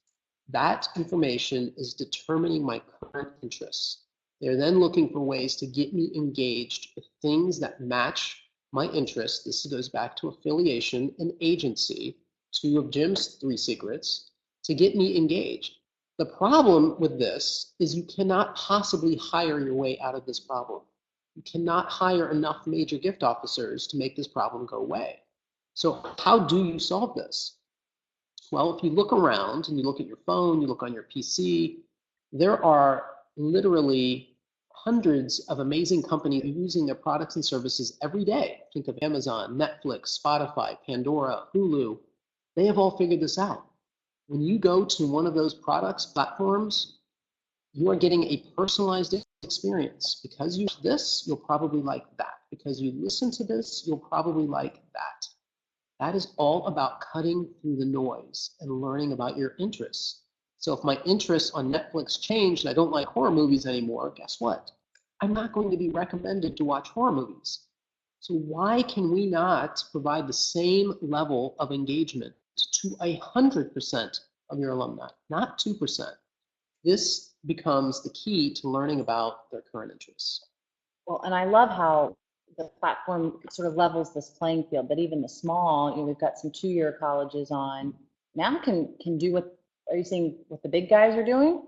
That information is determining my current interests. They're then looking for ways to get me engaged with things that match my interests. This goes back to affiliation and agency, 2 of Jim's 3 secrets, to get me engaged. The problem with this is you cannot possibly hire your way out of this problem. You cannot hire enough major gift officers to make this problem go away. So how do you solve this? Well, if you look around and you look at your phone, you look on your PC, there are literally hundreds of amazing companies using their products and services every day. Think of Amazon, Netflix, Spotify, Pandora, Hulu. They have all figured this out. When you go to one of those products, platforms, you are getting a personalized experience. Because you use this, you'll probably like that. Because you listen to this, you'll probably like that. That is all about cutting through the noise and learning about your interests. So if my interests on Netflix change and I don't like horror movies anymore, guess what? I'm not going to be recommended to watch horror movies. So why can we not provide the same level of engagement to 100% of your alumni, not 2%? This becomes the key to learning about their current interests. Well, and I love how the platform sort of levels this playing field, that even the small, you know, we've got some 2-year colleges on, now can do what, are you saying what the big guys are doing?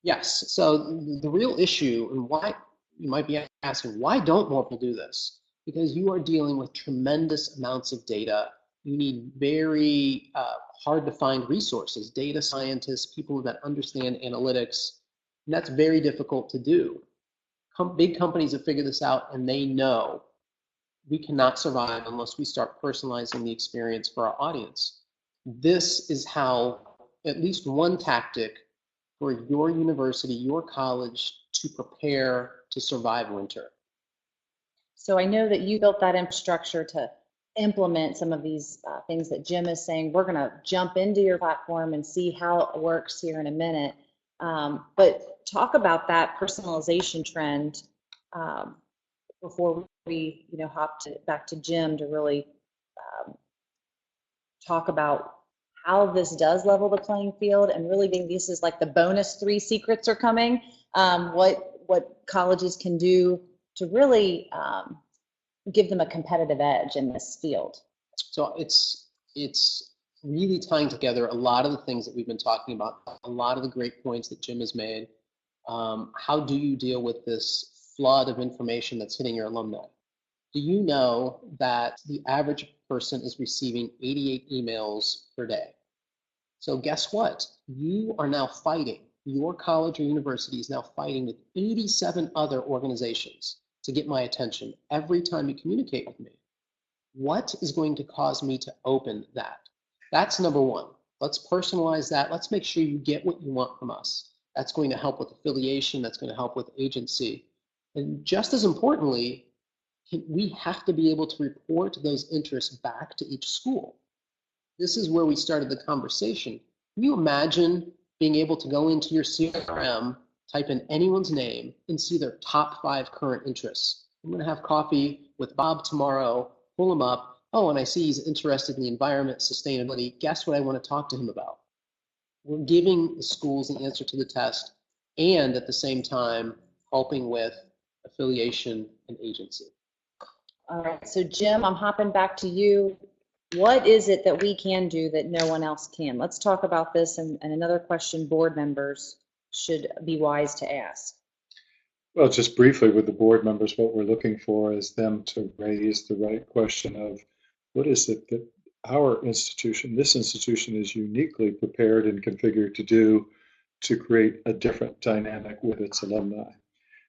Yes, so the real issue, and why you might be asking, why don't more people do this? Because you are dealing with tremendous amounts of data. You need very hard to find resources, data scientists, people that understand analytics, and that's very difficult to do. Big companies have figured this out, and they know we cannot survive unless we start personalizing the experience for our audience. This is how, at least one tactic for your university, your college, to prepare to survive winter. So I know that you built that infrastructure to implement some of these things that Jim is saying. We're going to jump into your platform and see how it works here in a minute. But talk about that personalization trend before we, you know, hop back to Jim to really talk about how this does level the playing field, and really think this is like the bonus 3 secrets are coming. What colleges can do to really give them a competitive edge in this field. So it's really tying together a lot of the things that we've been talking about, a lot of the great points that Jim has made. How do you deal with this flood of information that's hitting your alumni? Do you know that the average person is receiving 88 emails per day? So guess what? You are now fighting, your college or university is now fighting with 87 other organizations to get my attention every time you communicate with me. What is going to cause me to open that? That's number one. Let's personalize that. Let's make sure you get what you want from us. That's going to help with affiliation. That's going to help with agency. And just as importantly, we have to be able to report those interests back to each school. This is where we started the conversation. Can you imagine being able to go into your CRM, type in anyone's name, and see their top 5 current interests? I'm going to have coffee with Bob tomorrow, pull him up. Oh, and I see he's interested in the environment, sustainability. Guess what I want to talk to him about? We're giving the schools the answer to the test, and at the same time, helping with affiliation and agency. All right, so Jim, I'm hopping back to you. What is it that we can do that no one else can? Let's talk about this, and another question board members should be wise to ask. Well, just briefly with the board members, what we're looking for is them to raise the right question of what is it that our institution, this institution, is uniquely prepared and configured to do to create a different dynamic with its alumni.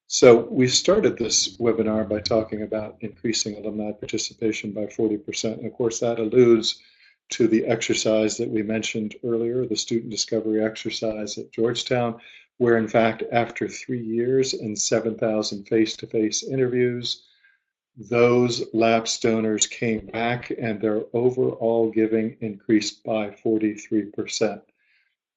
So we started this webinar by talking about increasing alumni participation by 40%. And of course, that alludes to the exercise that we mentioned earlier, the student discovery exercise at Georgetown, where in fact, after 3 years and 7,000 face-to-face interviews, those lapsed donors came back and their overall giving increased by 43%.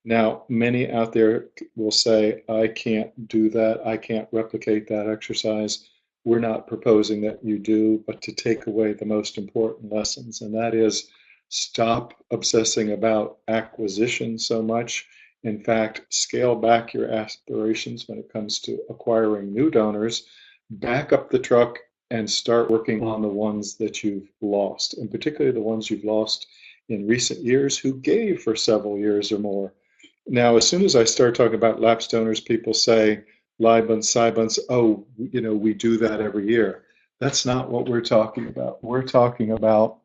Now, many out there will say, I can't do that. I can't replicate that exercise. We're not proposing that you do, but to take away the most important lessons, and that is stop obsessing about acquisition so much. In fact, scale back your aspirations when it comes to acquiring new donors, back up the truck and start working on the ones that you've lost, and particularly the ones you've lost in recent years who gave for several years or more. Now, as soon as I start talking about lapsed donors, people say, Libunds, Sibunds, oh, we do that every year. That's not what we're talking about. We're talking about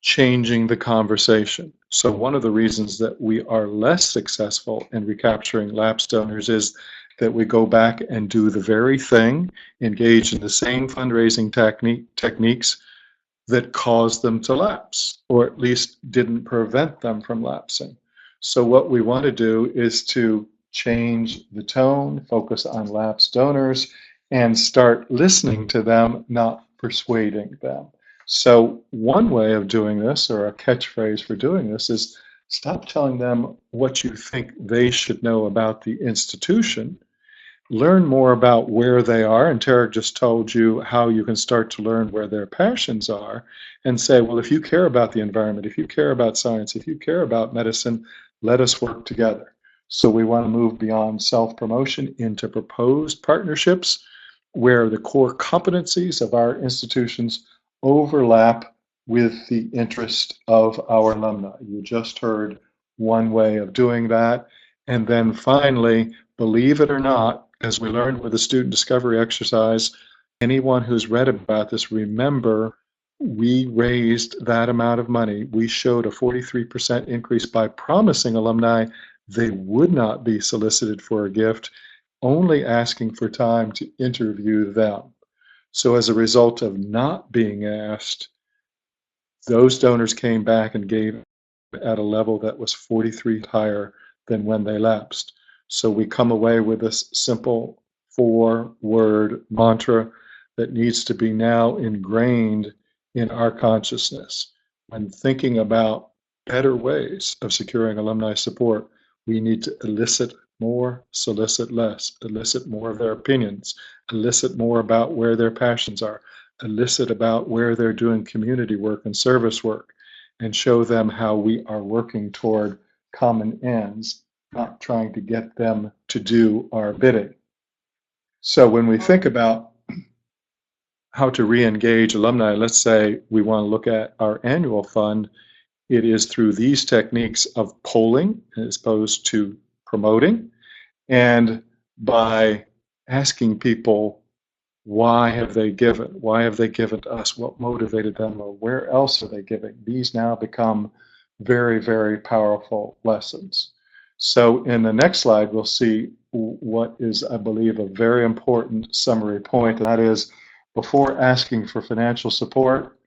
changing the conversation. So one of the reasons that we are less successful in recapturing lapsed donors is that we go back and do the very thing, engage in the same fundraising techniques that caused them to lapse, or at least didn't prevent them from lapsing. So what we want to do is to change the tone, focus on lapsed donors, and start listening to them, not persuading them. So one way of doing this, or a catchphrase for doing this, is stop telling them what you think they should know about the institution. Learn more about where they are, and Tarek just told you how you can start to learn where their passions are, and say, well, if you care about the environment, if you care about science, if you care about medicine, let us work together. So we want to move beyond self-promotion into proposed partnerships where the core competencies of our institutions overlap with the interest of our alumni. You just heard one way of doing that. And then finally, believe it or not, as we learned with the student discovery exercise, anyone who's read about this, remember, we raised that amount of money. We showed a 43% increase by promising alumni they would not be solicited for a gift, only asking for time to interview them. So as a result of not being asked, those donors came back and gave at a level that was 43 higher than when they lapsed. So we come away with this simple 4-word mantra that needs to be now ingrained in our consciousness. When thinking about better ways of securing alumni support, we need to elicit more, solicit less, elicit more of their opinions, elicit more about where their passions are, elicit about where they're doing community work and service work, and show them how we are working toward common ends, not trying to get them to do our bidding. So when we think about how to re-engage alumni, let's say we want to look at our annual fund, it is through these techniques of polling as opposed to promoting, and by asking people, why have they given? Why have they given to us? What motivated them, or where else are they giving? These now become very, very powerful lessons. So in the next slide, we'll see what is, I believe, a very important summary point, and that is, before asking for financial support,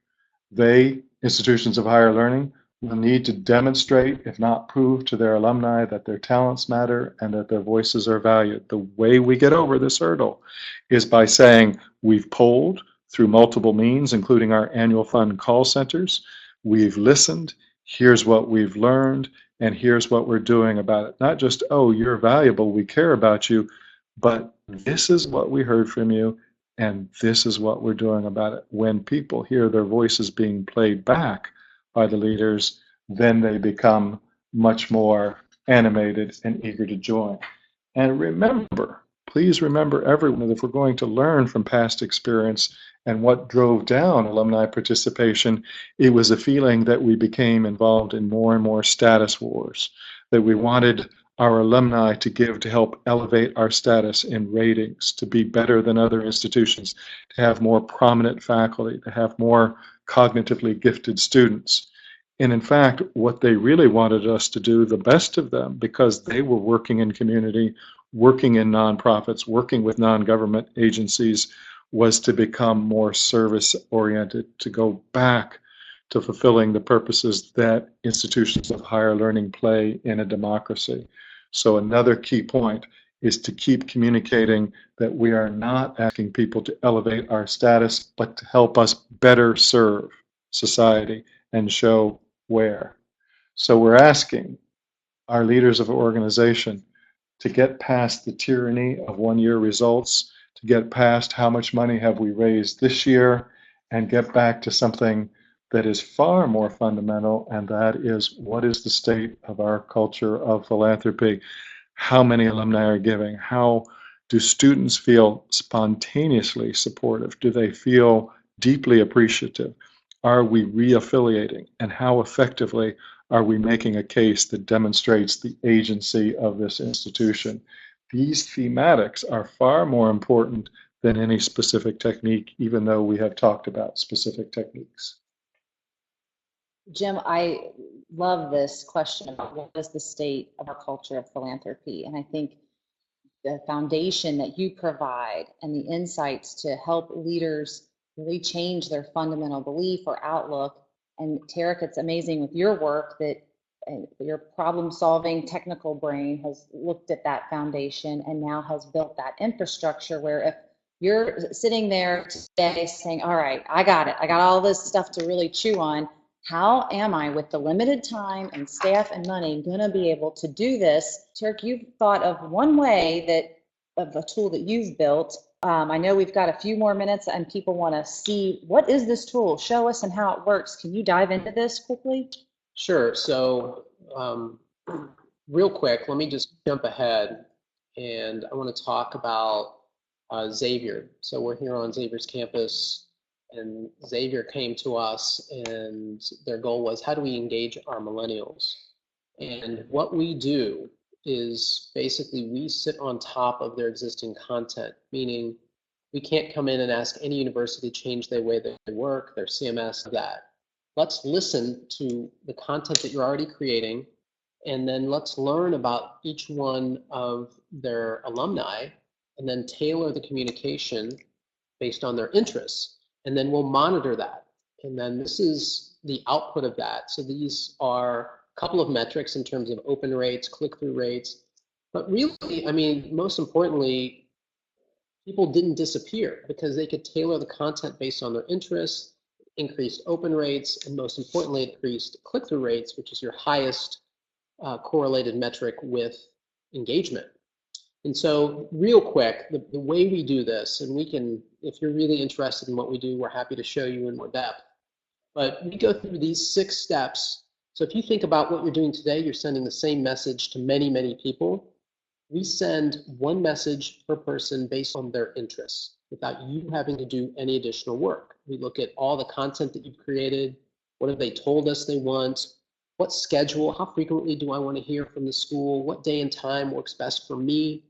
institutions of higher learning, will need to demonstrate, if not prove to their alumni, that their talents matter and that their voices are valued. The way we get over this hurdle is by saying, we've polled through multiple means, including our annual fund call centers. We've listened. Here's what we've learned, and here's what we're doing about it. Not just, oh, you're valuable, we care about you, but this is what we heard from you, and this is what we're doing about it. When people hear their voices being played back by the leaders, then they become much more animated and eager to join. And remember, please remember everyone, that if we're going to learn from past experience and what drove down alumni participation, it was a feeling that we became involved in more and more status wars, that we wanted our alumni to give to help elevate our status in ratings, to be better than other institutions, to have more prominent faculty, to have more cognitively gifted students. And in fact, what they really wanted us to do, the best of them, because they were working in community, working in nonprofits, working with non-government agencies, was to become more service-oriented, to go back to fulfilling the purposes that institutions of higher learning play in a democracy. So another key point is to keep communicating that we are not asking people to elevate our status, but to help us better serve society and show where. So we're asking our leaders of organization to get past the tyranny of one-year results, to get past how much money have we raised this year, and get back to something that is far more fundamental, and that is, what is the state of our culture of philanthropy? How many alumni are giving? How do students feel spontaneously supportive? Do they feel deeply appreciative? Are we re-affiliating? And how effectively are we making a case that demonstrates the agency of this institution? These thematics are far more important than any specific technique, even though we have talked about specific techniques. Jim, I love this question about what is the state of our culture of philanthropy. And I think the foundation that you provide and the insights to help leaders really change their fundamental belief or outlook. And Tarek, it's amazing with your work that your problem-solving technical brain has looked at that foundation and now has built that infrastructure where if you're sitting there today saying, all right, I got it. I got all this stuff to really chew on. How am I, with the limited time and staff and money, going to be able to do this? Tarek, you've thought of one way that of a tool that you've built. I know we've got a few more minutes and people want to see, what is this tool? Show us and how it works. Can you dive into this quickly? Sure. So real quick, let me just jump ahead, and I want to talk about Xavier. So we're here on Xavier's campus, and Xavier came to us, and their goal was, how do we engage our millennials? And what we do is basically we sit on top of their existing content, meaning we can't come in and ask any university to change the way they work, their CMS, that. Let's listen to the content that you're already creating, and then let's learn about each one of their alumni, and then tailor the communication based on their interests. And then we'll monitor that. And then this is the output of that. So these are a couple of metrics in terms of open rates, click-through rates. But really, I mean, most importantly, people didn't disappear because they could tailor the content based on their interests, increased open rates, and most importantly, increased click-through rates, which is your highest correlated metric with engagement. And so real quick, the way we do this, and we can, if you're really interested in what we do, we're happy to show you in more depth. But we go through these 6 steps. So if you think about what you're doing today, you're sending the same message to many, many people. We send one message per person based on their interests without you having to do any additional work. We look at all the content that you've created. What have they told us they want? What schedule? How frequently do I want to hear from the school? What day and time works best for me?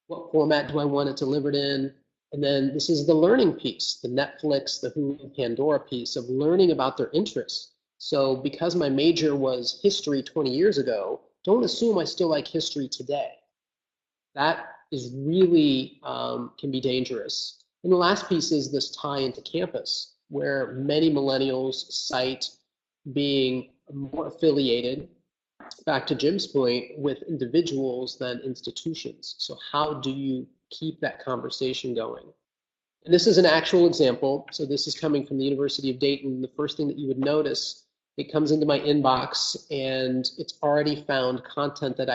What format do I want it delivered in? And then this is the learning piece, the Netflix, the Hulu, Pandora piece of learning about their interests. So because my major was history 20 years ago, don't assume I still like history today. That is really can be dangerous. And the last piece is this tie into campus, where many millennials cite being more affiliated, back to Jim's point, with individuals than institutions. So how do you keep that conversation going? And this is an actual example. So this is coming from the University of Dayton. The first thing that you would notice, it comes into my inbox and it's already found content that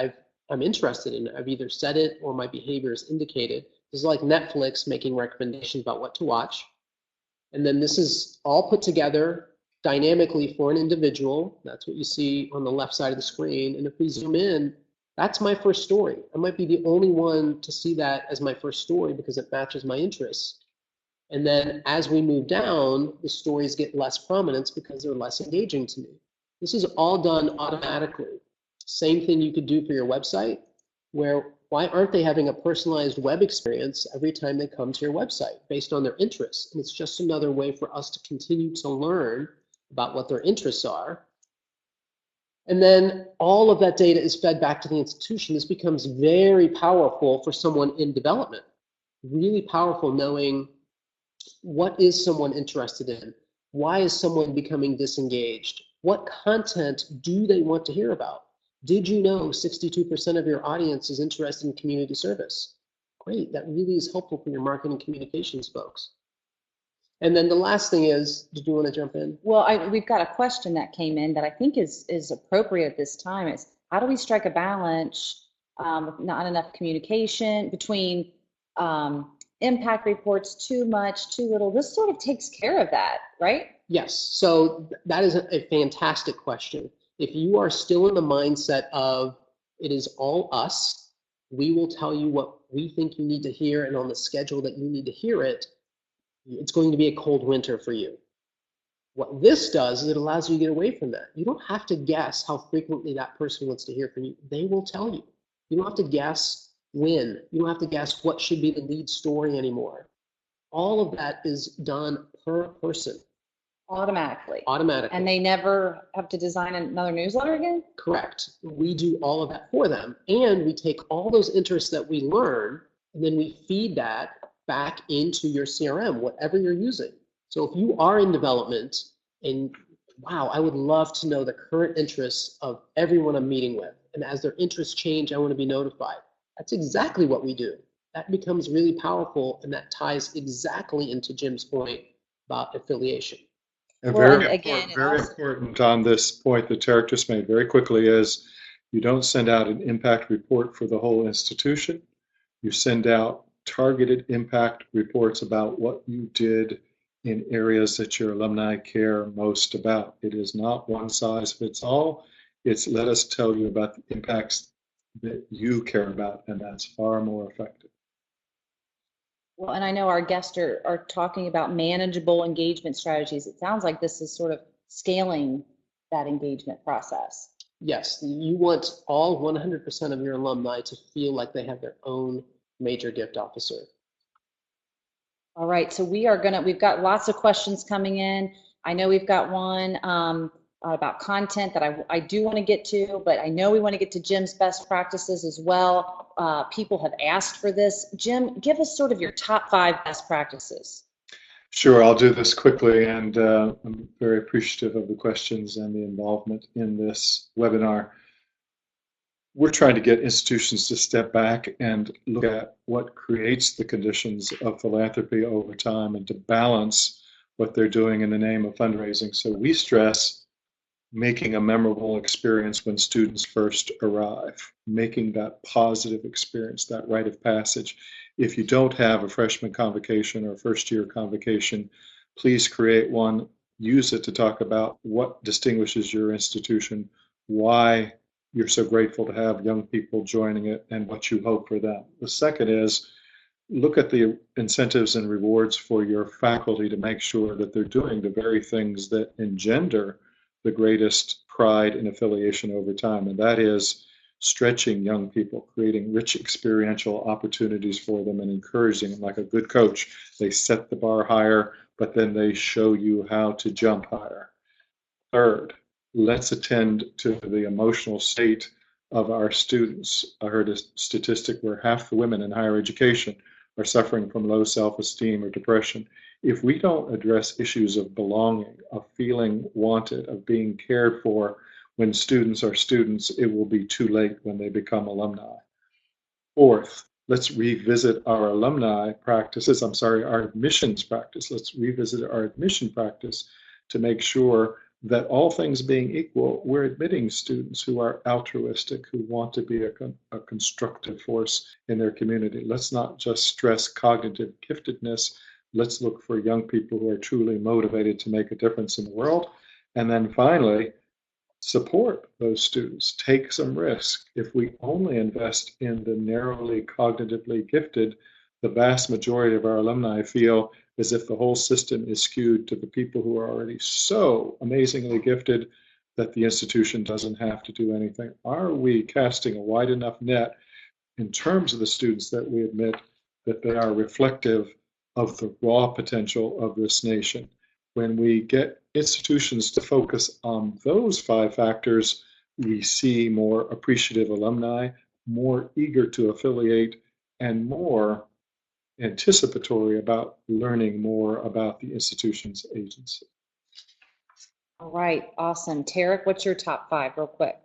I'm interested in. I've either said it or my behavior is indicated. This is like Netflix making recommendations about what to watch. And then this is all put together dynamically for an individual. That's what you see on the left side of the screen. And if we zoom in, that's my first story. I might be the only one to see that as my first story because it matches my interests. And then as we move down, the stories get less prominence because they're less engaging to me. This is all done automatically. Same thing you could do for your website, where why aren't they having a personalized web experience every time they come to your website based on their interests? And it's just another way for us to continue to learn about what their interests are. And then all of that data is fed back to the institution. This becomes very powerful for someone in development. Really powerful knowing what is someone interested in? Why is someone becoming disengaged? What content do they want to hear about? Did you know 62% of your audience is interested in community service? Great, that really is helpful for your marketing communications folks. And then the last thing is, did you want to jump in? Well, we've got a question that came in that I think is appropriate at this time. Is how do we strike a balance with not enough communication between impact reports, too much, too little? This sort of takes care of that, right? Yes, so that is a fantastic question. If you are still in the mindset of it is all us, we will tell you what we think you need to hear and on the schedule that you need to hear it, it's going to be a cold winter for you. What this does is it allows you to get away from that. You don't have to guess how frequently that person wants to hear from you. They will tell you. You don't have to guess when. You don't have to guess what should be the lead story anymore. All of that is done per person. Automatically. Automatically. And they never have to design another newsletter again? Correct. We do all of that for them. And we take all those interests that we learn, and then we feed that back into your CRM, whatever you're using. So if you are in development and, wow, I would love to know the current interests of everyone I'm meeting with. And as their interests change, I want to be notified. That's exactly what we do. That becomes really powerful, and that ties exactly into Jim's point about affiliation. And Well, very again, very important on this point that Tarek just made very quickly is you don't send out an impact report for the whole institution. You send out targeted impact reports about what you did in areas that your alumni care most about. It is not one size fits all. It's let us tell you about the impacts that you care about, and that's far more effective. well, and I know our guests are talking about manageable engagement strategies. It sounds like this is sort of scaling that engagement process. Yes, you want all 100% of your alumni to feel like they have their own major gift officer. All right, so we've got lots of questions coming in. I know we've got one about content that I do want to get to, but I know we want to get to Jim's best practices as well. People have asked for this. Jim, give us sort of your top 5 best practices. Sure, I'll do this quickly, and I'm very appreciative of the questions and the involvement in this webinar. We're trying to get institutions to step back and look at what creates the conditions of philanthropy over time and to balance what they're doing in the name of fundraising. So we stress making a memorable experience when students first arrive, making that positive experience, that rite of passage. If you don't have a freshman convocation or first year convocation, please create one. Use it to talk about what distinguishes your institution, why you're so grateful to have young people joining it, and what you hope for them. The second is look at the incentives and rewards for your faculty to make sure that they're doing the very things that engender the greatest pride and affiliation over time, and that is stretching young people, creating rich experiential opportunities for them and encouraging them. Like a good coach, they set the bar higher, but then they show you how to jump higher. Third, let's attend to the emotional state of our students. I heard a statistic where half the women in higher education are suffering from low self-esteem or depression. If we don't address issues of belonging, of feeling wanted, of being cared for when students are students, it will be too late when they become alumni. Fourth, let's revisit our alumni practices. Our admissions practice. Let's revisit our admission practice to make sure that all things being equal, we're admitting students who are altruistic, who want to be a constructive force in their community. Let's not just stress cognitive giftedness. Let's look for young people who are truly motivated to make a difference in the world. And then finally, support those students. Take some risk. If we only invest in the narrowly cognitively gifted, the vast majority of our alumni feel as if the whole system is skewed to the people who are already so amazingly gifted that the institution doesn't have to do anything. Are we casting a wide enough net in terms of the students that we admit that they are reflective of the raw potential of this nation? When we get institutions to focus on those 5 factors, we see more appreciative alumni, more eager to affiliate, and more anticipatory about learning more about the institution's agency. All right, awesome. Tarek, what's your top 5 real quick?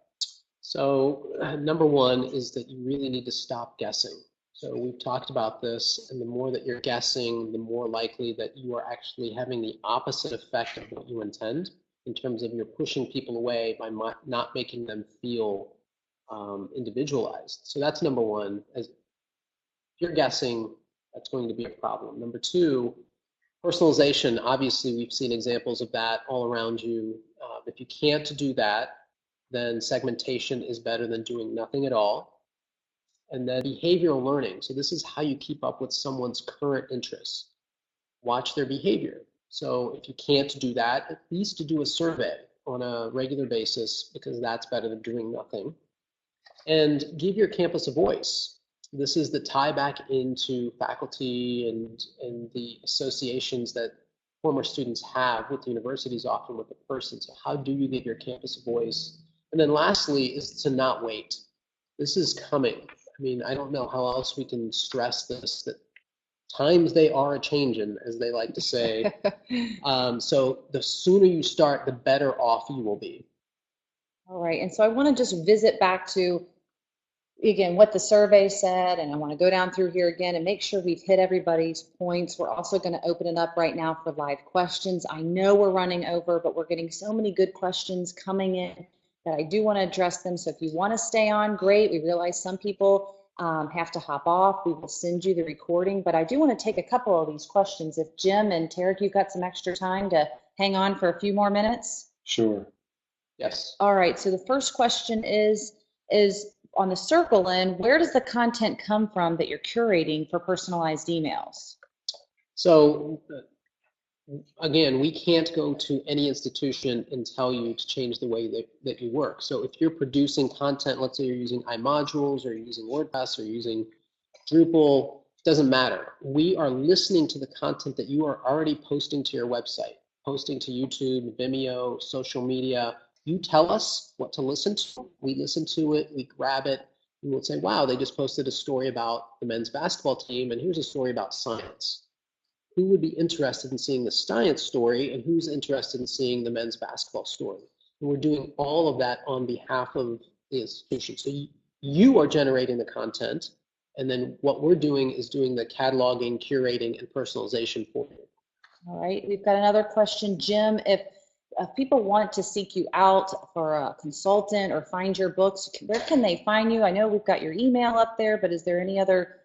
So number one is that you really need to stop guessing. So we've talked about this, and the more that you're guessing, the more likely that you are actually having the opposite effect of what you intend, in terms of you're pushing people away by not making them feel individualized. So that's number one. As if you're guessing, that's going to be a problem. Number two, personalization. Obviously, we've seen examples of that all around you. If you can't do that, then segmentation is better than doing nothing at all. And then behavioral learning. So this is how you keep up with someone's current interests. Watch their behavior. So if you can't do that, at least to do a survey on a regular basis, because that's better than doing nothing. And give your campus a voice. This is the tie back into faculty and the associations that former students have with universities, often with the person. So how do you give your campus a voice? And then lastly is to not wait. This is coming. I mean, I don't know how else we can stress this, that times they are a-changin', as they like to say. So the sooner you start, the better off you will be. All right, and so I want to just visit back to, again, what the survey said, and I want to go down through here again and make sure we've hit everybody's points. We're also going to open it up right now for live questions. I know we're running over, but we're getting so many good questions coming in that I do want to address them. So if you want to stay on, great. We realize some people have to hop off. We will send you the recording, but I do want to take a couple of these questions. If Jim and Tarek, you've got some extra time to hang on for a few more minutes. Sure. Yes. All right, so the first question is on the Cerkl end, where does the content come from that you're curating for personalized emails? So again, we can't go to any institution and tell you to change the way that you work. So if you're producing content, let's say you're using iModules or you're using WordPress or you're using Drupal, doesn't matter. We are listening to the content that you are already posting to your website, posting to YouTube, Vimeo, social media. You tell us what to listen to. We listen to it, we grab it, and we'll say, wow, they just posted a story about the men's basketball team, and here's a story about science. Who would be interested in seeing the science story, and who's interested in seeing the men's basketball story? And we're doing all of that on behalf of the institution. So you are generating the content, and then what we're doing is doing the cataloging, curating, and personalization for you. All right, we've got another question. Jim, if people want to seek you out for a consultant or find your books, where can they find you? I know we've got your email up there, but is there any other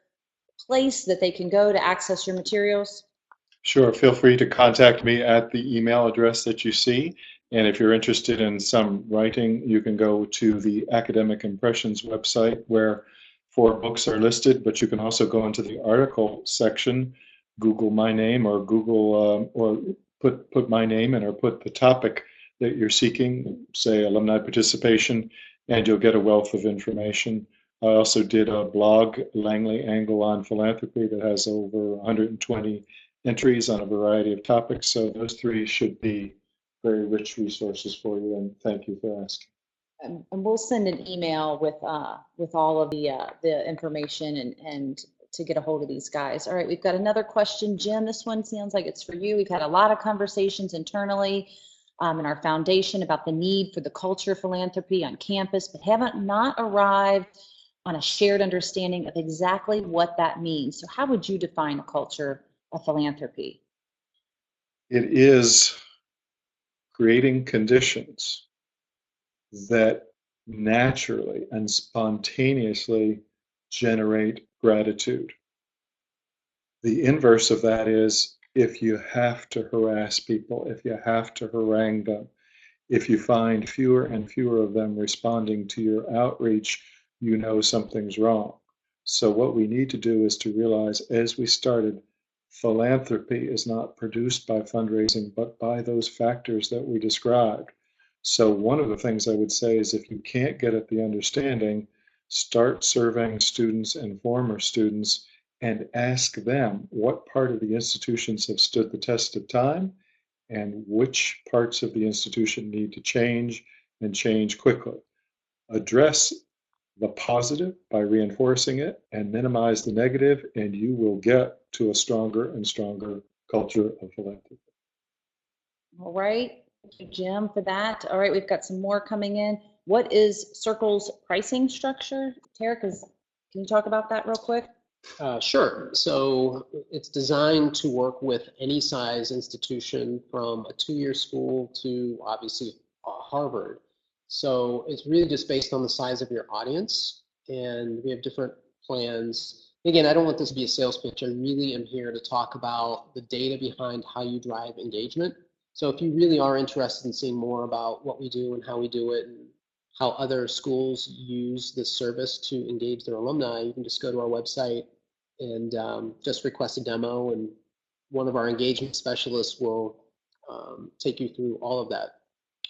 place that they can go to access your materials? Sure. Feel free to contact me at the email address that you see. And if you're interested in some writing, you can go to the Academic Impressions website where 4 books are listed, but you can also go into the article section, Google my name or Google or put my name in or put the topic that you're seeking, say alumni participation, and you'll get a wealth of information. I also did a blog, Langley Angle on Philanthropy, that has over 120 entries on a variety of topics. So those 3 should be very rich resources for you, and thank you for asking. And we'll send an email with all of the information and to get a hold of these guys. All right, we've got another question. Jim, this one sounds like it's for you. We've had a lot of conversations internally in our foundation about the need for the culture of philanthropy on campus, but haven't not arrived on a shared understanding of exactly what that means. So how would you define a culture of philanthropy? It is creating conditions that naturally and spontaneously generate gratitude. The inverse of that is if you have to harass people, if you have to harangue them, if you find fewer and fewer of them responding to your outreach, you know something's wrong. So what we need to do is to realize, as we started, philanthropy is not produced by fundraising, but by those factors that we described. So one of the things I would say is if you can't get at the understanding, start surveying students and former students and ask them what part of the institutions have stood the test of time and which parts of the institution need to change and change quickly. Address the positive by reinforcing it and minimize the negative, and you will get to a stronger and stronger culture of philanthropy. All right, thank you, Jim, for that. All right, we've got some more coming in. What is Cerkl's pricing structure? Tara, can you talk about that real quick? Sure. So it's designed to work with any size institution from a 2-year school to obviously Harvard. So it's really just based on the size of your audience, and we have different plans. Again, I don't want this to be a sales pitch. I really am here to talk about the data behind how you drive engagement. So if you really are interested in seeing more about what we do and how we do it and how other schools use this service to engage their alumni, you can just go to our website and just request a demo, and one of our engagement specialists will take you through all of that.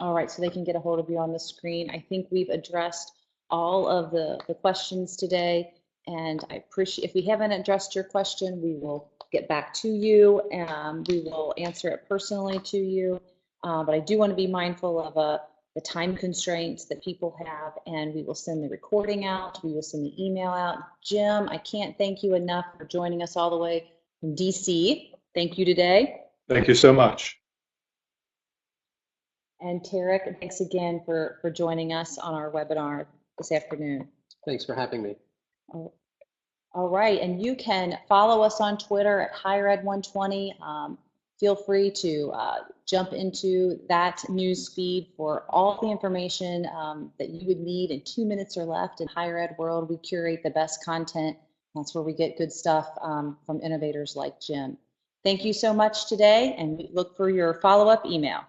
All right, so they can get a hold of you on the screen. I think we've addressed all of the questions today, and I appreciate, if we haven't addressed your question, we will get back to you, and we will answer it personally to you. But I do want to be mindful of the time constraints that people have, and we will send the recording out. We will send the email out. Jim, I can't thank you enough for joining us all the way from DC. Thank you today. Thank you so much. And Tarek, thanks again for joining us on our webinar this afternoon. Thanks for having me. All right, and you can follow us on Twitter at HigherEd120. Feel free to jump into that news feed for all the information that you would need in 2 minutes or left. In higher ed world, we curate the best content. That's where we get good stuff from innovators like Jim. Thank you so much today, and we look for your follow-up email.